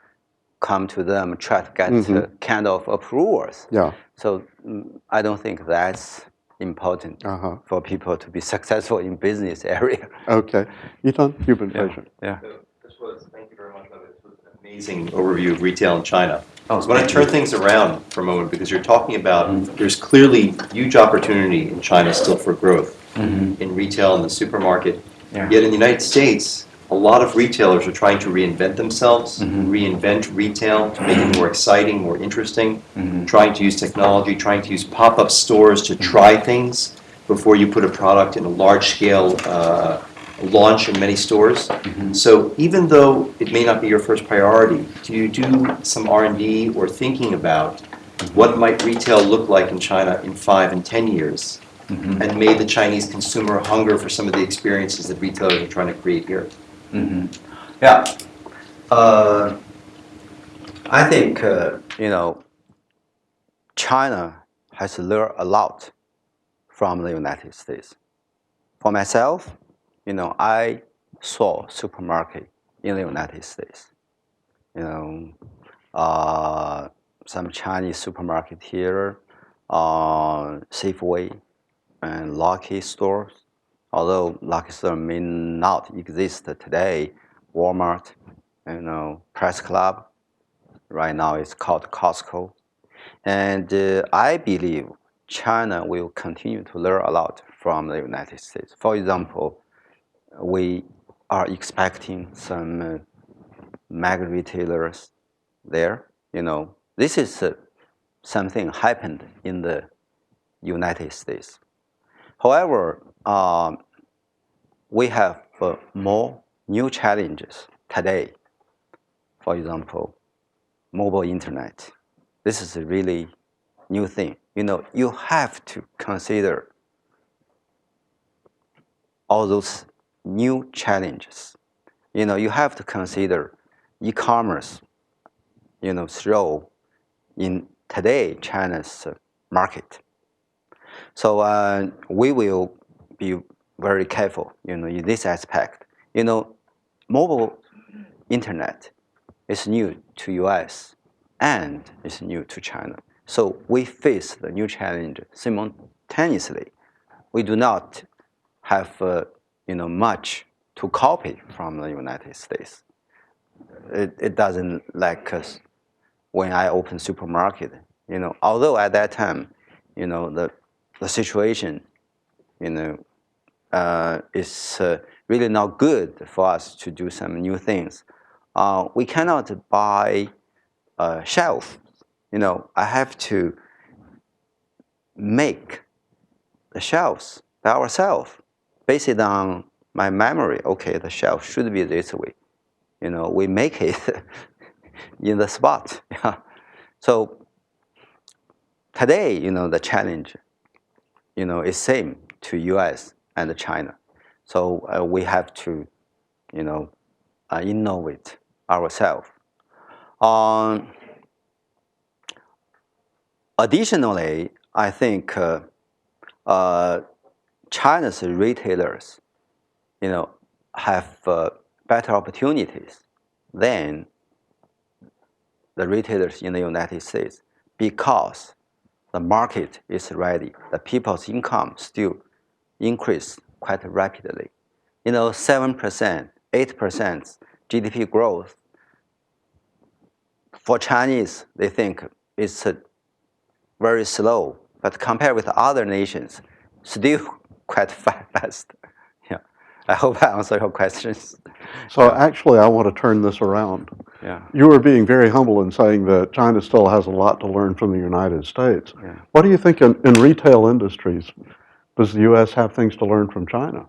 come to them, try to get kind of approvals. Yeah. So I don't think that's important for people to be successful in business area. Okay. Yitan, you've been patient. Yeah. Thank you very much. This was an amazing overview of retail in China. So when I turn things around for a moment, because you're talking about there's clearly huge opportunity in China still for growth in retail and the supermarket. Yet in the United States, a lot of retailers are trying to reinvent themselves, reinvent retail to make it more exciting, more interesting, trying to use technology, trying to use pop-up stores to try things before you put a product in a large-scale launch in many stores. So even though it may not be your first priority, do you do some R&D or thinking about what might retail look like in China in 5 and 10 years? And may the Chinese consumer hunger for some of the experiences that retailers are trying to create here? Yeah. I think, China has learned a lot from the United States. For myself, I saw supermarket in the United States. Some Chinese supermarket here, Safeway and Lucky stores. Although Lucky store may not exist today, Walmart, Press Club. Right now it's called Costco. And I believe China will continue to learn a lot from the United States. For example, we are expecting some mega retailers there. This is something happened in the United States. However, we have more new challenges today. For example, mobile internet. This is a really new thing. You have to consider all those new challenges. You have to consider e-commerce, role in today China's market. So we will be very careful, in this aspect. Mobile internet is new to US and is new to China. So we face the new challenge simultaneously. We do not have, much to copy from the United States. It doesn't like us when I open supermarket, although at that time, the situation, is really not good for us to do some new things. We cannot buy a shelf. I have to make the shelves by ourselves, based on my memory. Okay, the shelf should be this way. We make it in the spot. Yeah. So today, the challenge, is same to U.S. and China. So we have to, innovate ourselves. Additionally, I think China's retailers, have better opportunities than the retailers in the United States because the market is ready. The people's income still increase quite rapidly. 7%, 8% GDP growth. For Chinese, they think it's very slow, but compared with other nations, still quite fast. Yeah, I hope I answered your questions. So actually, I want to turn this around. Yeah. You were being very humble in saying that China still has a lot to learn from the United States. Yeah. What do you think in retail industries, does the U.S. have things to learn from China?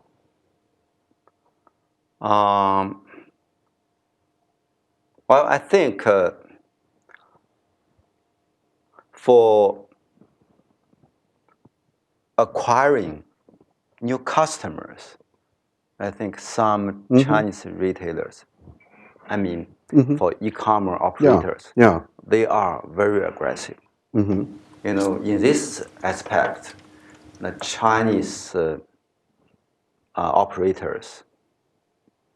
Well, I think for acquiring new customers, I think some Chinese retailers, for e-commerce operators, they are very aggressive. In this aspect, the Chinese operators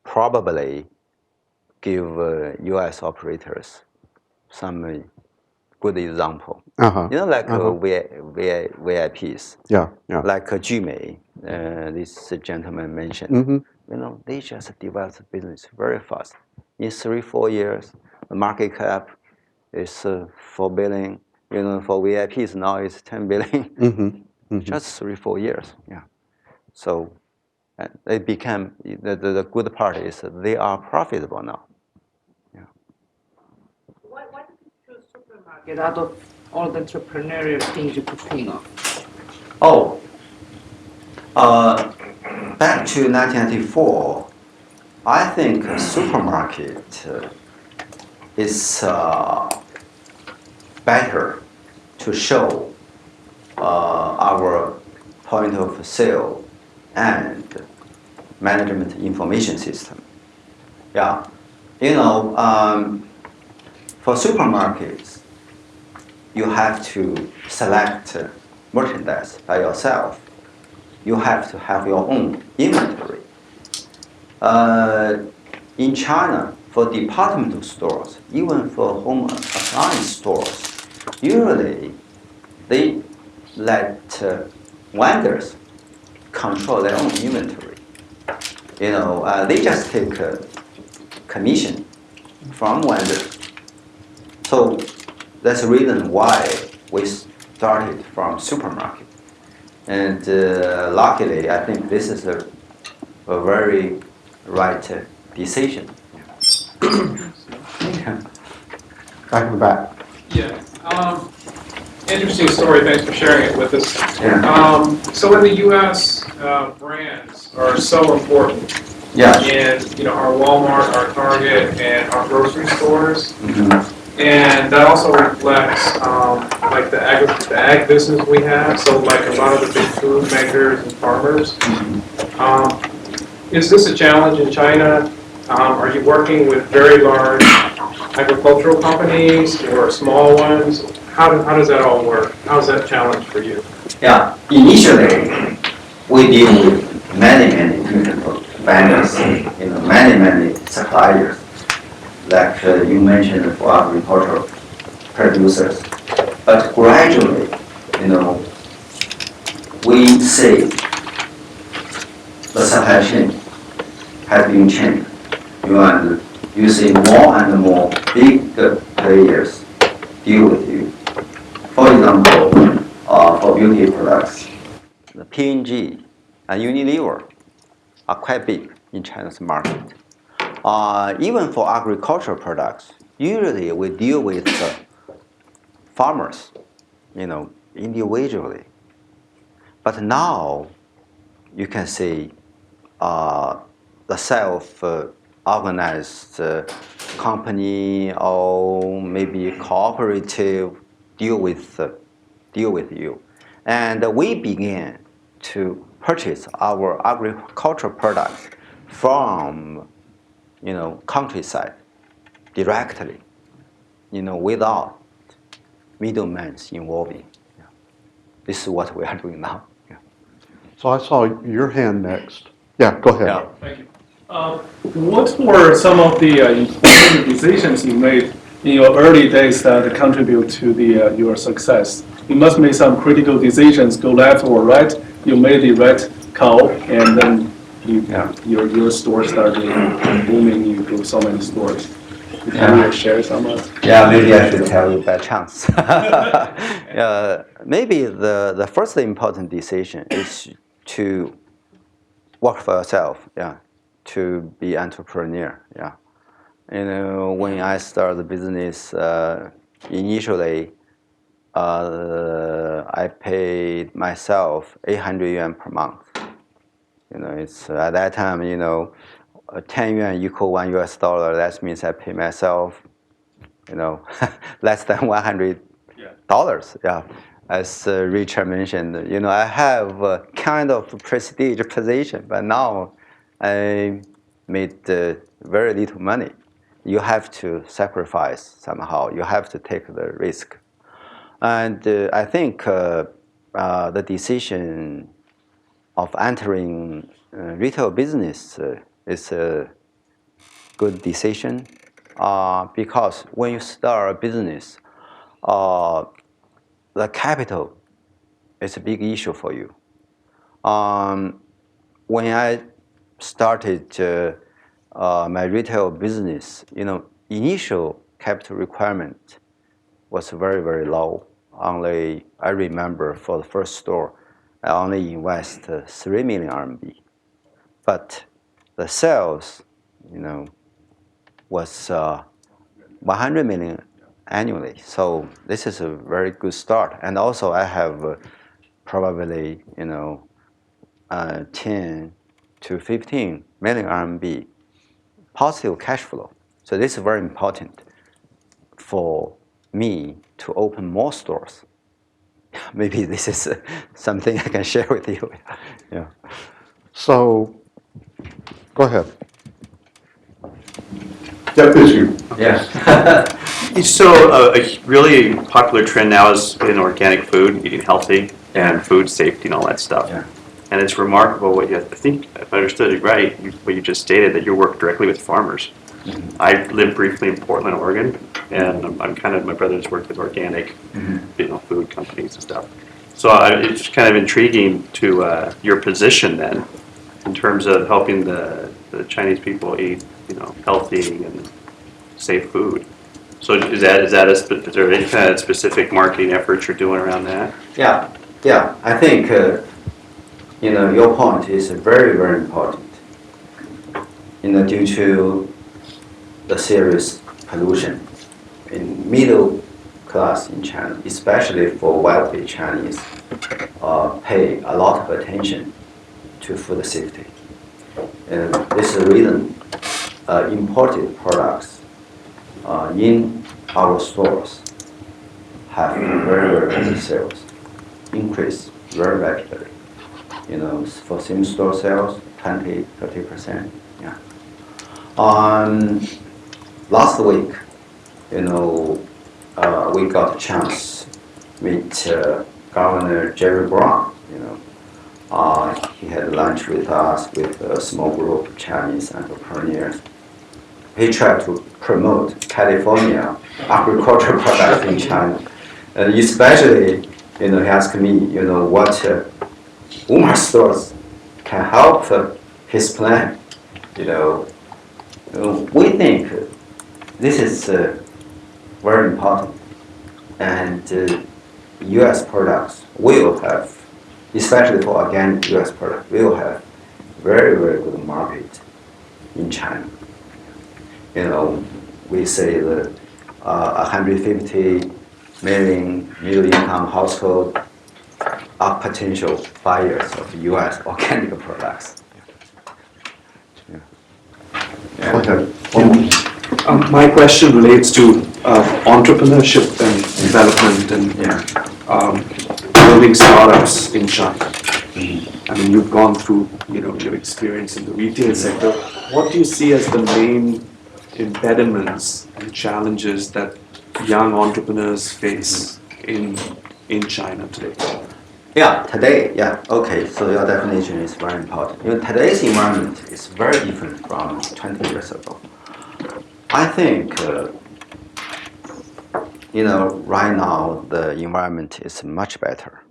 probably give U.S. operators some good example. VIPs. Like Jumei, this gentleman mentioned. They just developed the business very fast. In 3-4 years, the market cap is 4 billion. For VIPs now it's 10 billion. Just 3-4 years. Yeah. So it became the good part is they are profitable now. Why did you choose supermarket out of all the entrepreneurial things you could think of? Back to 1994, I think a supermarket is better to show our point of sale and management information system. Yeah, for supermarkets, you have to select merchandise by yourself. You have to have your own inventory. In China, for departmental stores, even for home appliance stores, usually they let vendors control their own inventory. They just take a commission from vendors. So that's the reason why we started from supermarket. And luckily, I think this is a very right decision. Back in the back. Yeah. Interesting story. Thanks for sharing it with us. Yeah. So in the U.S., brands are so important. Yeah. In our Walmart, our Target, and our grocery stores. And that also reflects like the ag business we have. So like a lot of the big food makers and farmers. Is this a challenge in China? Are you working with very large agricultural companies or small ones? How does that all work? How's that challenge for you? Yeah, initially we deal with many vendors, many suppliers, like you mentioned for agricultural producers. But gradually, we see the supply chain has been changed. You see more and more big players deal with you. For example, for beauty products, the P&G and Unilever are quite big in China's market. Even for agricultural products, usually we deal with farmers, individually. But now you can see the self-organized company or maybe cooperative deal with you, and we began to purchase our agricultural products from countryside directly, without middlemen involving. Yeah. This is what we are doing now. Yeah. So I saw your hand next. Yeah, go ahead. Yeah. Thank you. What were some of the important decisions you made in your early days that contribute to your success? You must make some critical decisions, go left or right. You made the right call, and then your store started booming. You grew so many stores. Can you share some of it? Yeah, maybe I should tell you by chance. Maybe the first important decision is to work for yourself. Yeah, to be entrepreneur. Yeah, when I started the business, initially, I paid myself 800 yuan per month. It's at that time, 10 yuan equal $1. That means I pay myself, less than $100. Yeah, as Richard mentioned, I have a kind of prestige position, but now I made very little money. You have to sacrifice somehow. You have to take the risk, and I think the decision of entering retail business is a good decision because when you start a business, the capital is a big issue for you. When I started my retail business, initial capital requirement was very, very low. Only, I remember for the first store, I only invest 3 million RMB. But the sales, was 100 million annually. So this is a very good start. And also I have probably, 10 to 15 million RMB positive cash flow. So this is very important for me to open more stores. Maybe this is something I can share with you. Yeah. So, go ahead. Yeah, please you. Yeah. So a really popular trend now is in organic food, eating healthy, and food safety and all that stuff. Yeah. And it's remarkable what I think, if I understood it right, what you just stated, that you work directly with farmers. Mm-hmm. I lived briefly in Portland, Oregon, and my brother's worked with organic, food companies and stuff. So it's kind of intriguing to your position then, in terms of helping the Chinese people eat, healthy and safe food. So is there any kind of specific marketing efforts you're doing around that? Yeah. I think your point is very, very important. Due to the serious pollution in middle class in China, especially for wealthy Chinese, pay a lot of attention to food safety. And this is the reason imported products in our stores have very, very good sales, increase very rapidly. For same-store sales, 20-30%. Yeah. Last week, we got a chance to meet Governor Jerry Brown. He had lunch with us with a small group of Chinese entrepreneurs. He tried to promote California agricultural products in China, and especially, he asked me, what Wumart stores can help his plan. We think this is very important, and U.S. products will have, especially for organic U.S. products, will have very, very good market in China. We say the 150 million middle-income household are potential buyers of U.S. organic products. My question relates to entrepreneurship and development and building startups in China. I mean, you've gone through, your experience in the retail sector. What do you see as the main impediments and challenges that young entrepreneurs face in China today? Okay, so your definition is very important. Today's environment is very different from 20 years ago. I think, right now the environment is much better.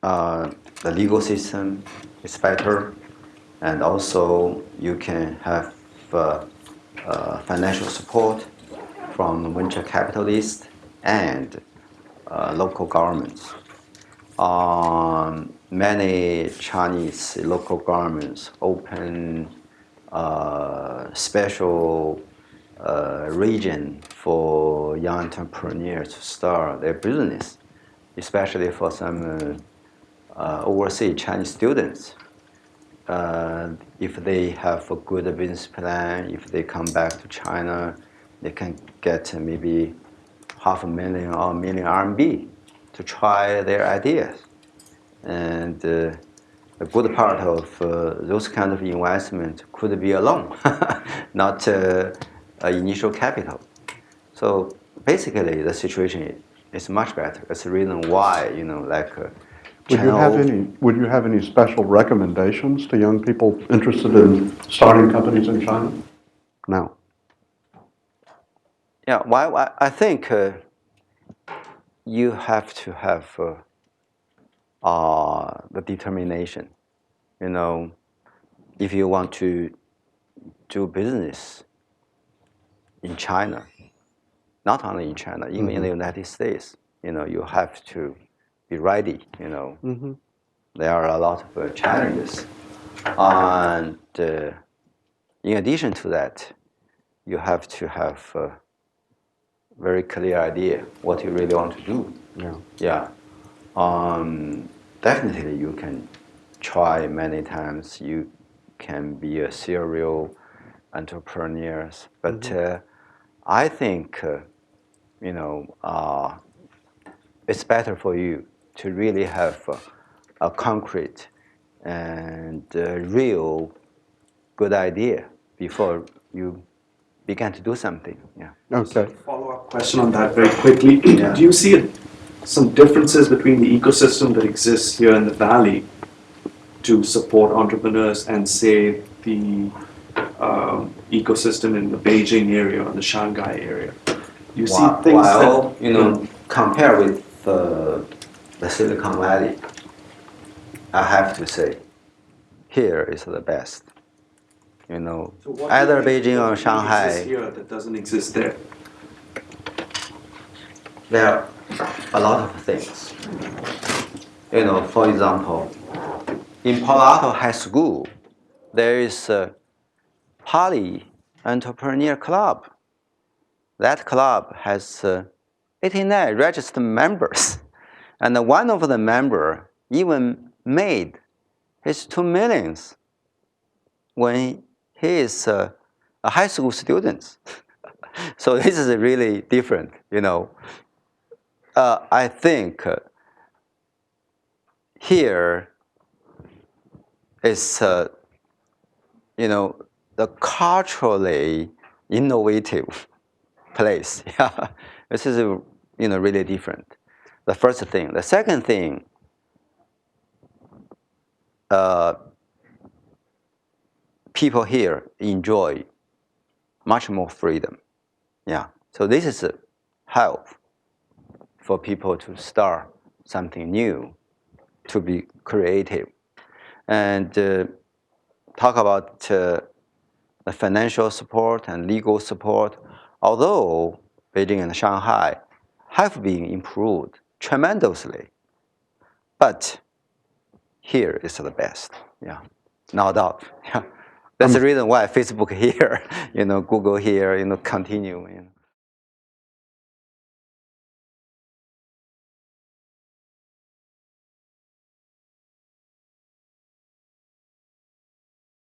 The legal system is better, and also you can have financial support from venture capitalists and local governments. Many Chinese local governments open special region for young entrepreneurs to start their business, especially for some overseas Chinese students. If they have a good business plan, if they come back to China, they can get maybe 500,000 or 1 million RMB to try their ideas. And a good part of those kind of investment could be a loan, not initial capital. So basically, the situation is much better. That's the reason why, Would you have any special recommendations to young people interested in starting companies in China? No. Well, I think you have to have the determination. If you want to do business in China, not only in China, even in the United States, you have to be ready. There are a lot of challenges, and in addition to that, you have to have a very clear idea what you really want to do. Definitely you can try many times. You can be a serial entrepreneur, but I think it's better for you to really have a concrete and real good idea before you begin to do something. Okay. Follow-up question on that very quickly. Do you see some differences between the ecosystem that exists here in the valley to support entrepreneurs and, say, the ecosystem in the Beijing area or the Shanghai area? You see things compare with the Silicon Valley, I have to say, here is the best. So either Beijing or Shanghai. Exists here that doesn't exist there? There are a lot of things. For example, in Palo Alto High School, there is a Poly Entrepreneur Club. That club has 89 registered members, and one of the members even made his 2 millions when he is a high school student. So this is really different, I think here is, the culturally innovative place. This is, really different. The first thing. The second thing, people here enjoy much more freedom. So this is a help for people to start something new, to be creative. And talk about the financial support and legal support, although Beijing and Shanghai have been improved tremendously, but here is the best. Yeah, no doubt. Yeah. That's the reason why Facebook here, Google here, continue.